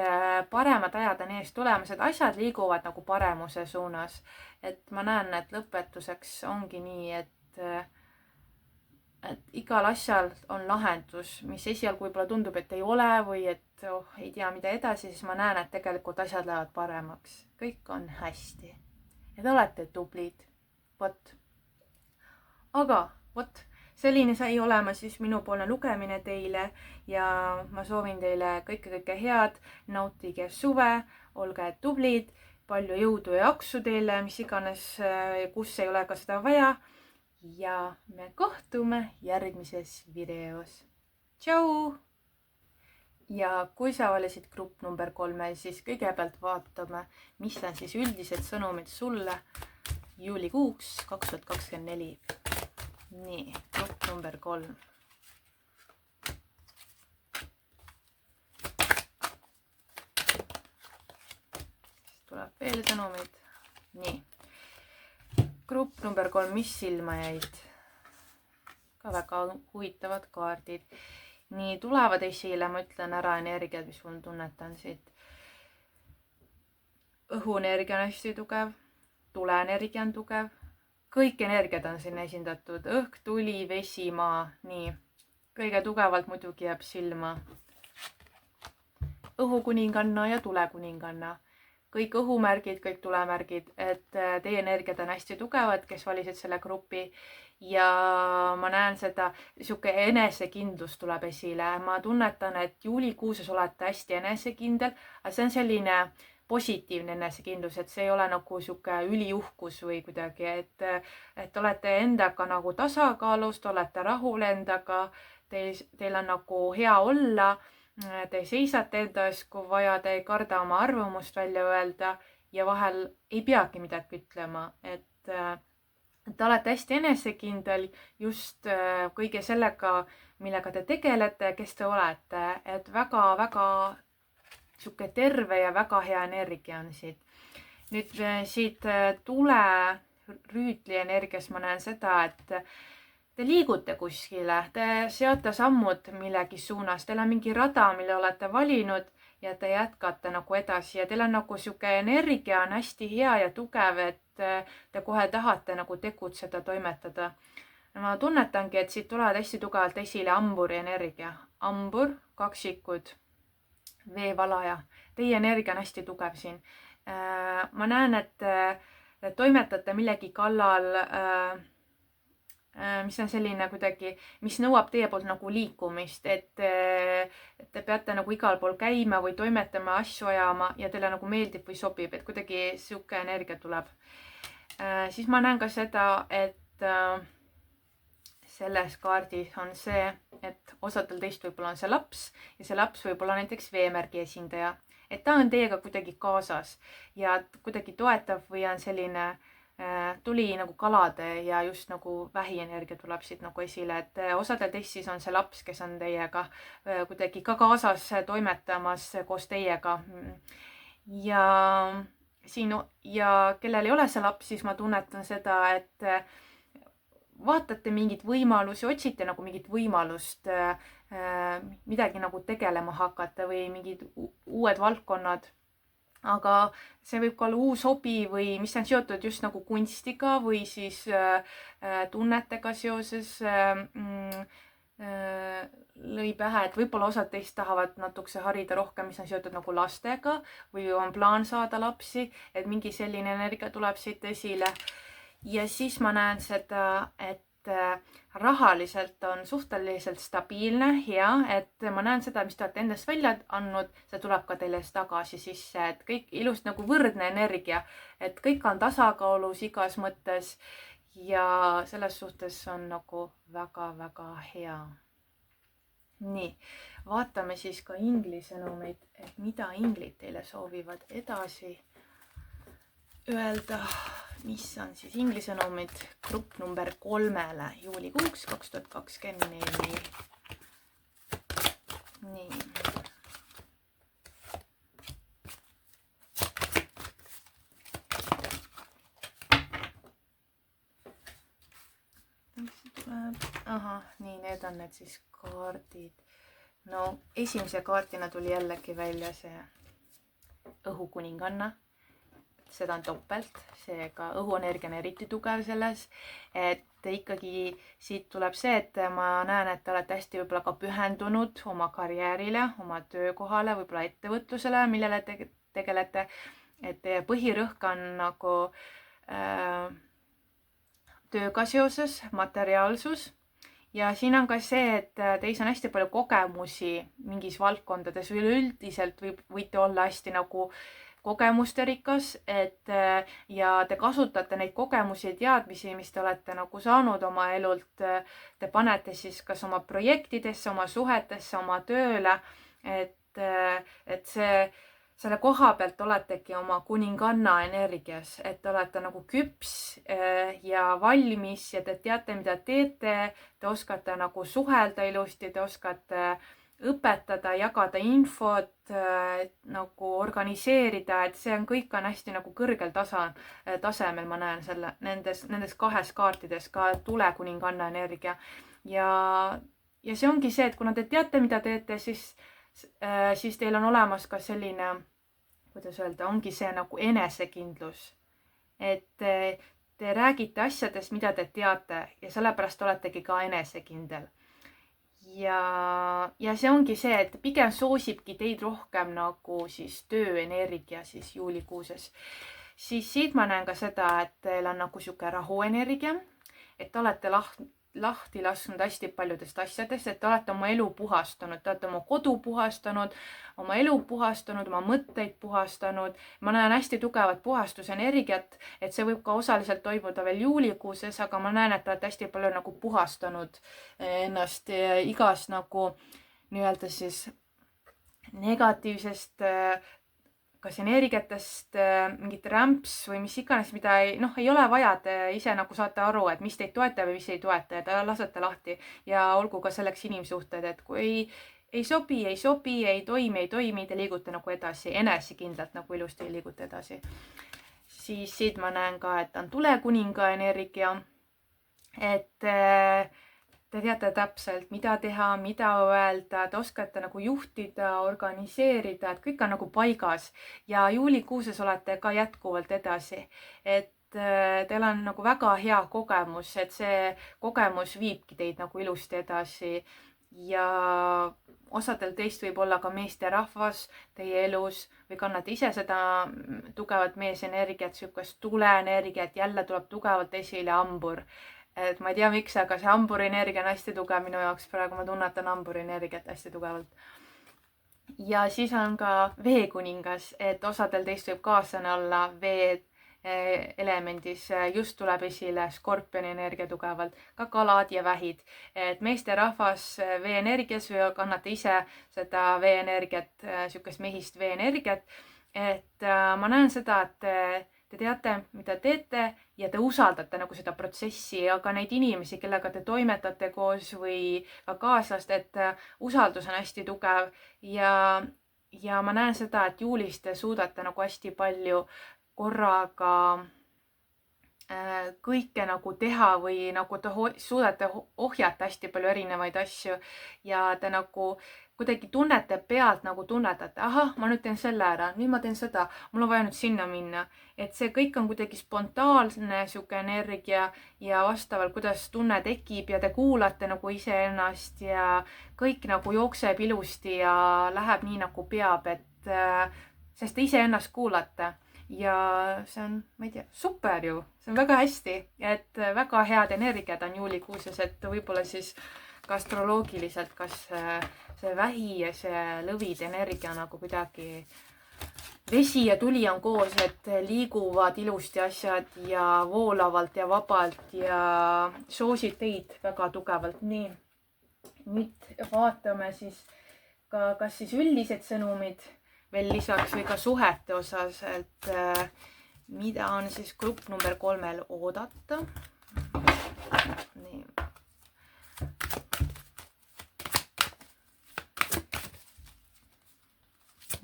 paremad ajad on ees tulemas, et asjad liiguvad nagu paremuse suunas. Et ma näen, et lõpetuseks ongi nii, et igal asjal on lahendus, mis esialgu võib-olla tundub, et ei ole või et ei tea, mida edasi, siis ma näen, et tegelikult asjad lähevad paremaks. Kõik on hästi. Ja te olete tublid. Vot. Aga, vot, selline sai olema siis minupoolne lugemine teile ja ma soovin teile kõike head, nautige suve, olge tublid, palju jõudu ja jaksu teile, mis iganes, kus ei ole ka seda vaja. Ja me kohtume järgmises videos. Tšau! ja kui sa valisid grupp number 3, siis kõigepealt vaatame, mis on siis üldised sõnumid sulle juulikuuks 2024. Nii, grupp number 3. Tuleb veel sõnumid. Nii. Grupp number 3, mis silma jäid? Ka väga huvitavad kaardid. Nii, tulevad esile, ma ütlen ära energiad, mis mul tunnetan siit. Õhuenergia on hästi tugev, tuleenergia on tugev. Kõik energiad on siin esindatud. Õhk, tuli, vesi, maa. Nii. Kõige tugevalt muidugi jääb silma õhukuninganna ja tulekuninganna. Kõik õhumärgid, kõik tulemärgid, et teie energiad on hästi tugevad, kes valisid selle grupi. Ja ma näen seda, siuke enesekindlus tuleb esile. Ma tunnetan, et juulikuuses olete hästi enesekindel, aga see on selline positiivne enesekindlus, et see ei ole nagu siuke üliuhkus või kuidagi, et olete endaga nagu tasakaalus, olete rahul endaga, teil on nagu hea olla, te seisate enda ees, kui vaja, te ei karda oma arvamust välja öelda ja vahel ei peagi midagi ütlema, et te olete hästi enesekindel just kõige sellega, millega te tegelete, kes te olete, et väga-väga siuke terve ja väga hea energia on siit. Nüüd siit tule rüütli energias ma näen seda, et te liigute kuskile, te seate sammud millegi suunas, teil on mingi rada, mille olete valinud ja te jätkate nagu edasi ja teil on nagu siuke energia on hästi hea ja tugev, et te kohe tahate nagu tegutseda, toimetada. Ma tunnetangi, et siit tulevad hästi tugevalt esile hamburi energia. Hambur, kaksikud, veevalaja. Teie energia on hästi tugev siin. Ma näen, et te toimetate millegi kallal, mis on selline kuidagi, mis nõuab teie poolt nagu liikumist, et te peate nagu igal pool käima või toimetama, asju ajama ja teile nagu meeldib või sobib, et kuidagi siuke energia tuleb. Siis ma näen ka seda, et selles kaardis on see, et osadel teist võib-olla on see laps ja see laps võib-olla näiteks veemärgi esindaja, et ta on teiega kuidagi kaasas ja kuidagi toetav või on selline tuli nagu kalade ja just nagu vähienergia tuleb siit nagu esile, et osadel teist siis on see laps, kes on teiega kuidagi ka kaasas toimetamas koos teiega. Ja siin ja kellel ei ole see laps, siis ma tunnetan seda, et vaatate mingit võimalusi, otsite nagu mingit võimalust midagi nagu tegelema hakata või mingid uued valdkonnad. Aga see võib ka olla uus hobi või mis on seotud just nagu kunstiga või siis tunnetega seoses lõi pähe, et võib-olla osad teist tahavad natukese harida rohkem, mis on seotud nagu lastega või on plaan saada lapsi, et mingi selline energia tuleb siit esile. Ja siis ma näen seda, et rahaliselt on suhteliselt stabiilne, hea, et ma näen seda, mis te olete endast välja andnud, see tuleb ka teile tagasi sisse, et kõik ilust nagu võrdne energia, et kõik on tasakaalus igas mõttes ja selles suhtes on nagu väga-väga hea. Nii, vaatame siis ka ingli sõnumeid, et mida inglid teile soovivad edasi öelda. Mis on siis ingli sõnumid grupp number 3 juulikuuks 2024. Nii. Ahah, nii, need on need siis kaardid. No esimese kaardina tuli jällegi välja see õhukuninganna. Seda on topelt, seega õhuenergia on eriti tugev selles, et ikkagi siit tuleb see, et ma näen, et te olete hästi võib-olla ka pühendunud oma karjäärile, oma töökohale, võib-olla ettevõtlusele, millele te tegelete, et teie põhirõhk on nagu tööga seoses, materiaalsus ja siin on ka see, et teis on hästi palju kogemusi mingis valdkondades või üleüldiselt võite olla hästi nagu kogemusterikas, et ja te kasutate neid kogemusi ja teadmisi, mis te olete nagu saanud oma elult, te panete siis kas oma projektidesse, oma suhetesse, oma tööle, et et selle koha pealt oletegi oma kuninganna energias, et olete nagu küps ja valmis ja te teate, mida teete, te oskate nagu suhelda ilusti, te oskate õpetada, jagada infot, nagu organiseerida, et see on kõik on hästi nagu kõrgel tasemel, ma näen nendes kahes kaartides ka tulekuninganna energia ja see ongi see, et kuna te teate, mida teete, siis teil on olemas ka selline, kuidas öelda, ongi see nagu enesekindlus, et te räägite asjadest, mida te teate ja sellepärast oletegi ka enesekindel. Ja see ongi see, et pigem soosibki teid rohkem nagu siis tööenergia siis juulikuuses. Siis siit ma näen ka seda, et teil on nagu sihuke rahuenergia, et olete lahti lasknud hästi paljudest asjadest, et te olete oma elu puhastanud, te olete oma kodu puhastanud, oma elu puhastanud, oma mõtteid puhastanud. Ma näen hästi tugevat puhastusenergiat, et see võib ka osaliselt toimuda veel juulikuuses, aga ma näen, et te olete hästi palju nagu puhastanud ennast igast nagu nii-öelda siis negatiivsest kas energiatest, mingit rämps või mis iganes, mida ei ole vaja, te ise nagu saate aru, et mis teid toetab ja mis ei toeta ja te lasete lahti ja olgu ka selleks inimsuhted, et kui ei sobi, ei toimi, te liigute nagu edasi, enesekindlalt nagu ilusti liigute edasi. Siis siit ma näen ka, et on tulekuninga energia, et te teate täpselt, mida teha, mida öelda, te oskate nagu juhtida, organiseerida, et kõik on nagu paigas ja juulikuuses olete ka jätkuvalt edasi, et teil on nagu väga hea kogemus, et see kogemus viibki teid nagu ilusti edasi ja osadel teist võib olla ka meesterahvas teie elus või kannate ise seda tugevat meesenergiat, sihukest tuleenergiat, jälle tuleb tugevalt esile hambur. Et ma ei tea miks, aga see hamburinergia on hästi tugev minu jaoks, praegu ma tunnetan hamburinergiat hästi tugevalt. Ja siis on ka veekuningas, et osadel teist võib kaaslane olla vee elemendis, just tuleb esile skorpioni energia tugevalt, ka kalad ja vähid. Et meesterahvas veeenergias või kannate ise seda veeenergiat, sihukest mehist veeenergiat. Et ma näen seda, et te teate, mida teete ja te usaldate nagu seda protsessi, aga neid inimesi, kellega te toimetate koos või ka kaaslast, et usaldus on hästi tugev ja ma näen seda, et juulis te suudate nagu hästi palju korraga kõike nagu teha või nagu te suudate ohjata hästi palju erinevaid asju ja te nagu kuidagi tunnete pealt nagu tunnetate, ahah, ma nüüd teen selle ära, nüüd ma teen seda, mul on vaja nüüd sinna minna. Et see kõik on kuidagi spontaanne sihuke energia ja vastavalt, kuidas tunne tekib ja te kuulate nagu iseennast ja kõik nagu jookseb ilusti ja läheb nii nagu peab, et sest te iseennast kuulate. Ja see on, ma ei tea, super ju, see on väga hästi, et väga head energiat on juulikuuses, et võib-olla siis ka astroloogiliselt, kas see vähi ja see lõvide energia nagu kuidagi vesi ja tuli on koos, et liiguvad ilusti asjad ja voolavalt ja vabalt ja soosid teid väga tugevalt. Nii, nüüd vaatame siis ka, kas siis üldised sõnumid veel lisaks või ka suhete osas, et mida on siis grupp number 3 oodata. Nii.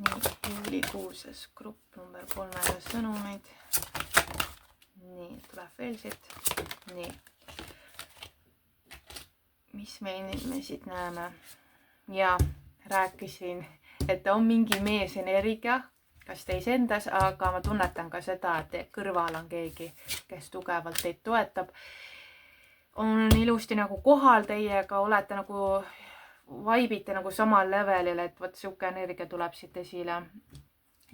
Nii, juulikuuses grupp number 3 sõnumeid. Nii, tuleb veel siit. Nii. Mis me siit näeme? Ja rääkisin, et on mingi meesenergia, kas teis endas, aga ma tunnetan ka seda, et kõrval on keegi, kes tugevalt teid toetab. On ilusti nagu kohal teiega, olete nagu vaibite nagu samal levelil, et võt sihuke energia tuleb siit esile.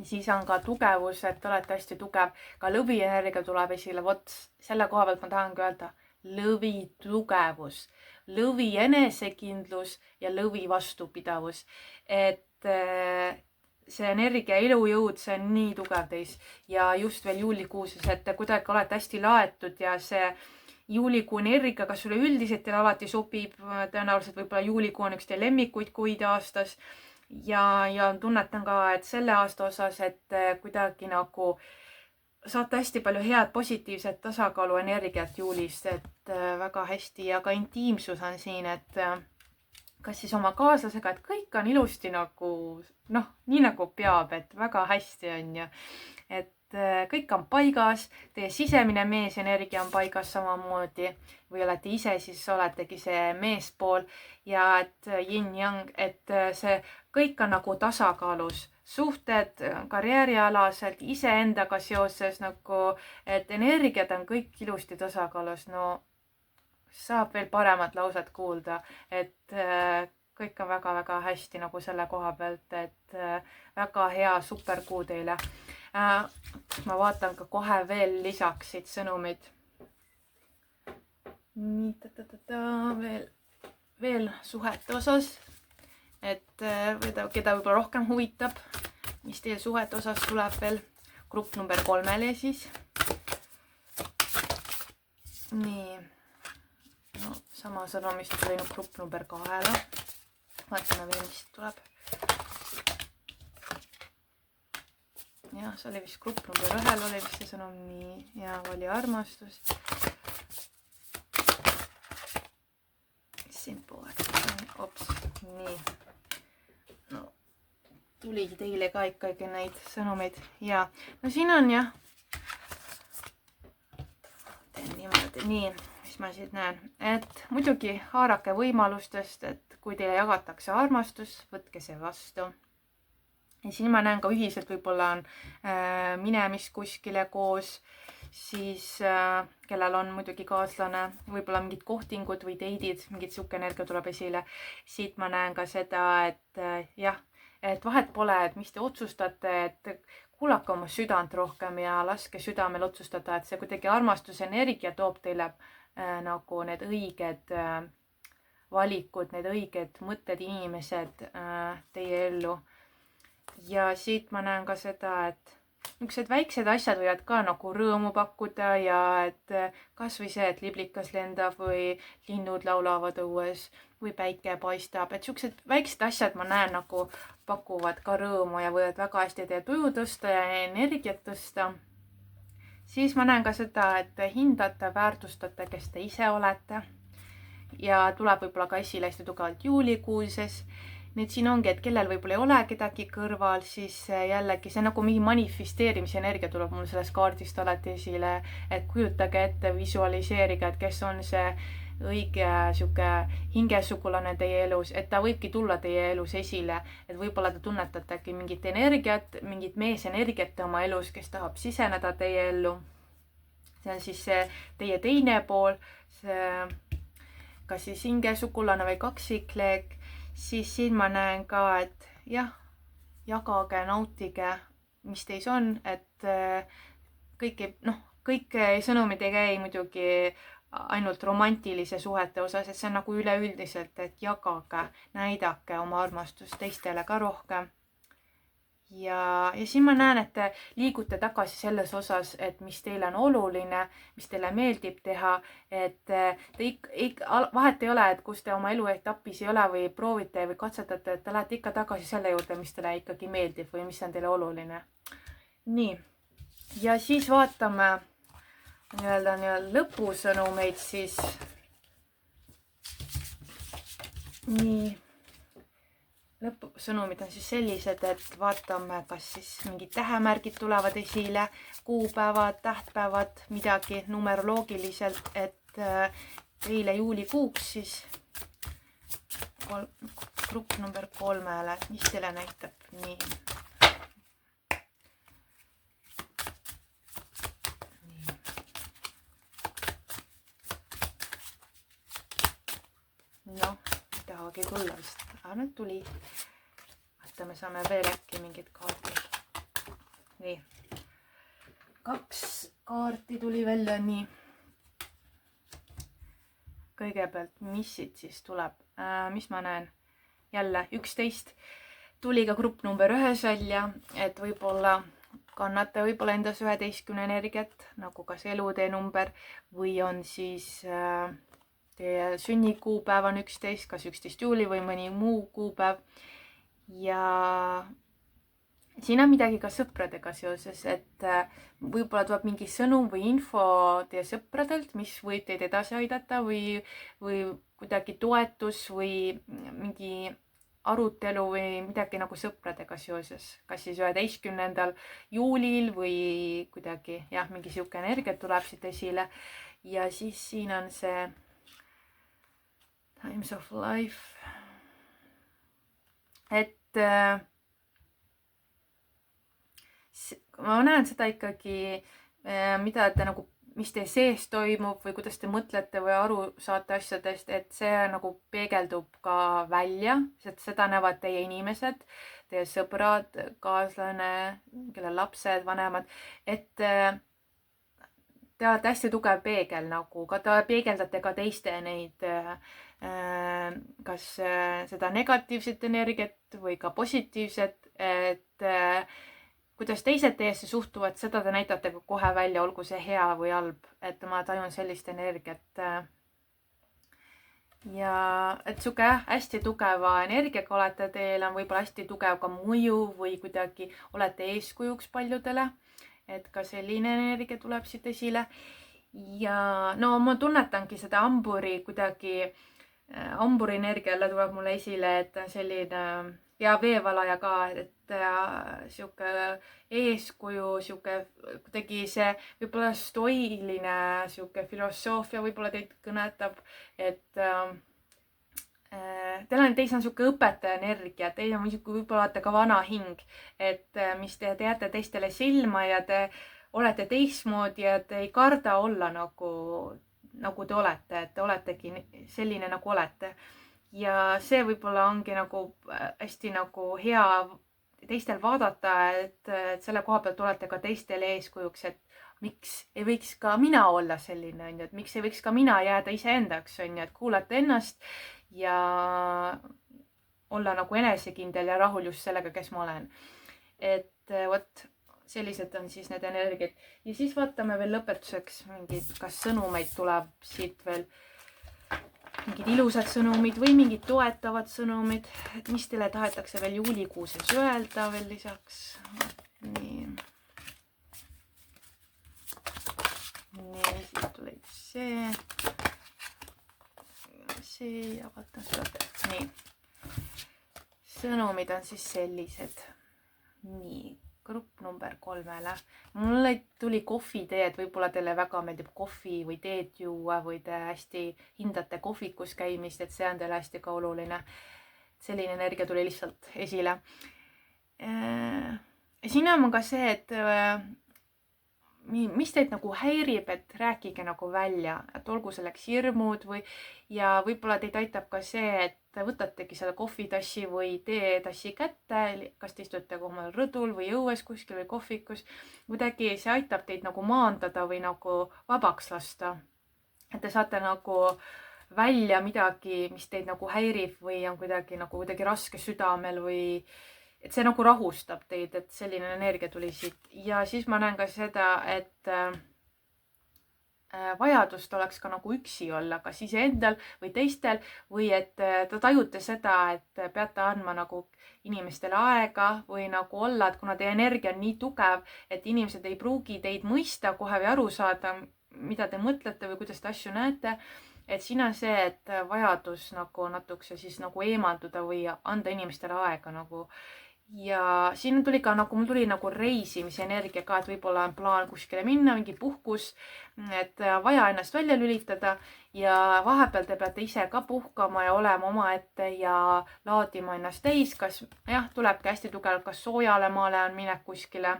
Siis on ka tugevus, et olete hästi tugev. Ka lõvi energia tuleb esile. Vot selle koha pealt ma tahangi öelda lõvi tugevus, lõvi enesekindlus ja lõvi vastupidavus. Et see energia, elujõud, see on nii tugev teis ja just veel juulikuuses, et te kuidagi olete hästi laetud ja see juulikuu energia, kas sulle üldiselt teil alati sobib, tõenäoliselt võib-olla juulikuu on üks teie lemmikuid kuid aastas, ja tunnetan ka, et selle aasta osas, et kuidagi nagu saate hästi palju head positiivset tasakaalu energiat juulist, et väga hästi ja ka intiimsus on siin, et kas siis oma kaaslasega, et kõik on ilusti nagu noh, nii nagu peab, et väga hästi on ju, et kõik on paigas, teie sisemine meesenergia on paigas samamoodi või olete ise, siis oletegi see meespool ja et yin-yang, et see kõik on nagu tasakaalus, suhted karjäärialaselt, iseendaga seoses nagu, et energiat on kõik ilusti tasakaalus, no saab veel paremat lauset kuulda, et kõik on väga-väga hästi nagu selle koha pealt, et väga hea superkuu teile. Ma vaatan ka kohe veel lisaks siit sõnumid. Nii, veel suhete osas, et keda võib-olla rohkem huvitab, mis teil suhete osas tuleb veel grupp number 3-le siis. Nii, no sama sõnumist tuli grupp number 2-le. Vaatame veel, mis tuleb. Ja, see oli vist grupp number 1-l, oli vist see sõnum nii ja oli armastus. Simple, ops, nii. No, tuli teile ka ikkagi neid sõnumeid ja no siin on jah. Teen niimoodi, nii, mis ma siit näen, et muidugi haarake võimalustest, et kui teile jagatakse armastus, võtke see vastu. Ja siin ma näen ka ühiselt võib-olla on minemist kuskile koos, siis kellel on muidugi kaaslane, võib-olla mingid kohtingud või teidid, mingid siuke energia tuleb esile. Siit ma näen ka seda, et jah, et vahet pole, et mis te otsustate, et kuulake oma südant rohkem ja laske südamel otsustada, et see kuidagi armastusenergia toob teile nagu need õiged valikud, need õiged mõtted, inimesed teie ellu. Ja siit ma näen ka seda, et niisugused väiksed asjad võivad ka nagu rõõmu pakkuda ja et kas või see, et liblikas lendab või linnud laulavad õues või päike paistab, et niisugused väiksed asjad ma näen nagu pakuvad ka rõõmu ja võivad väga hästi teie tuju tõsta ja energiat tõsta. Siis ma näen ka seda, et hindate, väärtustate, kes te ise olete ja tuleb võib-olla ka esile hästi tugevalt juulikuuses. Nüüd siin ongi, et kellel võib-olla ei ole kedagi kõrval, siis jällegi see nagu mingi manifesteerimise energia tuleb mul sellest kaardist alati esile, et kujutage ette, visualiseerige, et kes on see õige siuke hingesugulane teie elus, et ta võibki tulla teie elus esile, et võib-olla te tunnetategi mingit energiat, mingit meesenergiat oma elus, kes tahab siseneda teie ellu. See on siis see teie teine pool, see kas siis hingesugulane või kaksikleek. Siis siin ma näen ka, et jah, jagage, nautige, mis teis on, et kõik sõnumid ei käi muidugi ainult romantilise suhete osas, et see on nagu üleüldiselt, et jagage, näidake oma armastust teistele ka rohkem. Ja siin ma näen, et te liigute tagasi selles osas, et mis teile on oluline, mis teile meeldib teha, et te vahet ei ole, et kus te oma eluetapis ei ole või proovite või katsetate, et te lähete ikka tagasi selle juurde, mis teile ikkagi meeldib või mis on teile oluline. Nii, ja siis vaatame nii-öelda lõpusõnumeid siis. Nii. Lõpusõnumid on siis sellised, et vaatame, kas siis mingid tähemärgid tulevad esile, kuupäevad, tähtpäevad, midagi numeroloogiliselt, et teile juulikuuks siis grupp number 3-le, mis teile näitab nii. Noh, ei tahagi tulla vist. Nüüd tuli. Vaata, me saame veel äkki mingid kaardid. Nii. 2 kaarti tuli välja nii. Kõigepealt, mis siit siis tuleb? Mis ma näen? Jälle 11. Tuli ka grupp number 1 välja, et võib-olla kannate võib-olla endas 11 energiat, nagu kas elutee number või on siis teie sünnikuupäev on 11, kas 11 juuli või mõni muu kuupäev. ja siin on midagi ka sõpradega seoses, et võib-olla tuleb mingi sõnum või info teie sõpradelt, mis võib teid edasi aidata või kuidagi toetus või mingi arutelu või midagi nagu sõpradega seoses, kas siis 11. juulil või kuidagi jah, mingi sihuke energia tuleb siit esile. Ja siis siin on see Times of Life, et ma näen seda ikkagi, mida te nagu, mis teie sees toimub või kuidas te mõtlete või aru saate asjadest, et see nagu peegeldub ka välja, sest seda näevad teie inimesed, teie sõbrad, kaaslane, kelle lapsed, vanemad, et te olete hästi tugev peegel nagu, ka te peegeldate ka teiste neid, kas seda negatiivset energiat või ka positiivset, et kuidas teised teesse suhtuvad, seda te näitate kohe välja, olgu see hea või halb, et ma tajun sellist energiat. Ja et sihuke hästi tugeva energiaga olete, teil on võib-olla hästi tugev ka mõju või kuidagi olete eeskujuks paljudele, et ka selline energia tuleb siit esile. Ja no ma tunnetangi seda hamburi kuidagi, hamburi energia jälle tuleb mulle esile, et selline ja veevalaja ka, et sihuke eeskuju, sihuke kuidagi see võib-olla stoiline sihuke filosoofia võib-olla teid kõnetab, et teis on sihuke õpetaja energia, teil on võib-olla olete ka vana hing, et mis te jääte teistele silma ja te olete teistmoodi ja te ei karda olla nagu te olete, et te oletegi selline nagu olete. Ja see võib-olla ongi nagu hästi nagu hea teistel vaadata, et selle koha pealt olete ka teistele eeskujuks, et miks ei võiks ka mina olla selline, on ju, et miks ei võiks ka mina jääda iseendaks, on ju, et kuulata ennast ja olla nagu enesekindel ja rahul just sellega, kes ma olen. Et vot sellised on siis need energiat. Ja siis vaatame veel lõpetuseks mingid, kas sõnumeid tuleb siit veel, mingid ilusad sõnumid või mingid toetavad sõnumid, et mis teile tahetakse veel juulikuuses öelda veel lisaks. Nii, siis tuleb see ja vaatan seda. Nii, sõnumid on siis sellised. Nii, grupp number 3. Mulle tuli kohvitee, et võib-olla teile väga meeldib kohvi või teed juua või te hästi hindate kohvikus käimist, et see on teile hästi ka oluline. Selline energia tuli lihtsalt esile. Siin on ka see, et mis teid nagu häirib, et rääkige nagu välja, et olgu selleks hirmud või ja võib-olla teid aitab ka see, et võtategi seda kohvitassi või teetassi kätte, kas te istute omal rõdul või õues kuskil või kohvikus, kuidagi see aitab teid nagu maandada või nagu vabaks lasta. Et te saate nagu välja midagi, mis teid nagu häirib või on kuidagi raske südamel või et see nagu rahustab teid, et selline energia tuli siit. Ja siis ma näen ka seda, et vajadust oleks ka nagu üksi olla, kas iseendal või teistel või et te tajute seda, et peate andma nagu inimestele aega või nagu olla, et kuna teie energia on nii tugev, et inimesed ei pruugi teid mõista kohe või aru saada, mida te mõtlete või kuidas te asju näete. Et siin on see, et vajadus nagu natukese siis nagu eemalduda või anda inimestele aega nagu. Ja siin tuli ka nagu, mul tuli nagu reisimise energia ka, et võib-olla on plaan kuskile minna, mingi puhkus, et vaja ennast välja lülitada ja vahepeal te peate ise ka puhkama ja olema omaette ja laadima ennast täis, kas jah, tulebki hästi tugevalt, kas soojale maale on minek kuskile.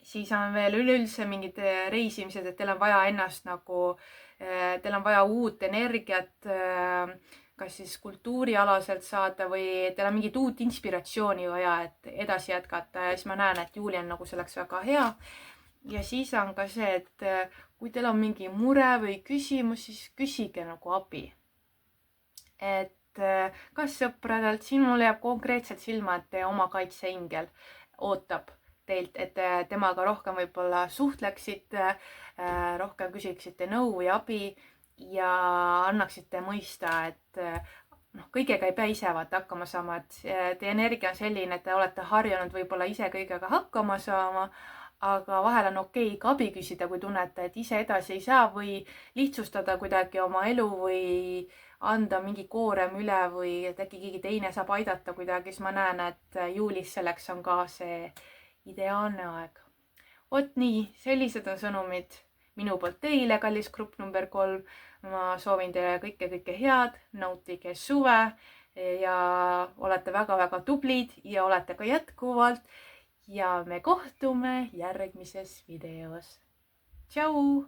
Siis on veel üleüldse mingid reisimised, et teil on vaja ennast nagu, teil on vaja uut energiat, kas siis kultuurialaselt saada või teil on mingit uut inspiratsiooni vaja, et edasi jätkata ja siis ma näen, et juuli on nagu selleks väga hea. Ja siis on ka see, et kui teil on mingi mure või küsimus, siis küsige nagu abi. Et kas sõpradelt, siin mulle jääb konkreetselt silma, et teie oma kaitseingel ootab teilt, et temaga rohkem võib-olla suhtleksite, rohkem küsiksite nõu või abi ja annaksite mõista, et kõigega ei pea ise vaata hakkama saama, et teie energia on selline, et te olete harjunud võib-olla ise kõigega hakkama saama, aga vahel on okei ka abi küsida, kui tunnete, et ise edasi ei saa või lihtsustada kuidagi oma elu või anda mingi koorem üle või et äkki keegi teine saab aidata kuidagi, siis ma näen, et juulis selleks on ka see ideaalne aeg. Vot nii, sellised on sõnumid minu poolt teile, kallis grupp number 3. Ma soovin teile kõike head, nautige suve ja olete väga-väga tublid ja olete ka jätkuvalt. Ja me kohtume järgmises videos. Tšau!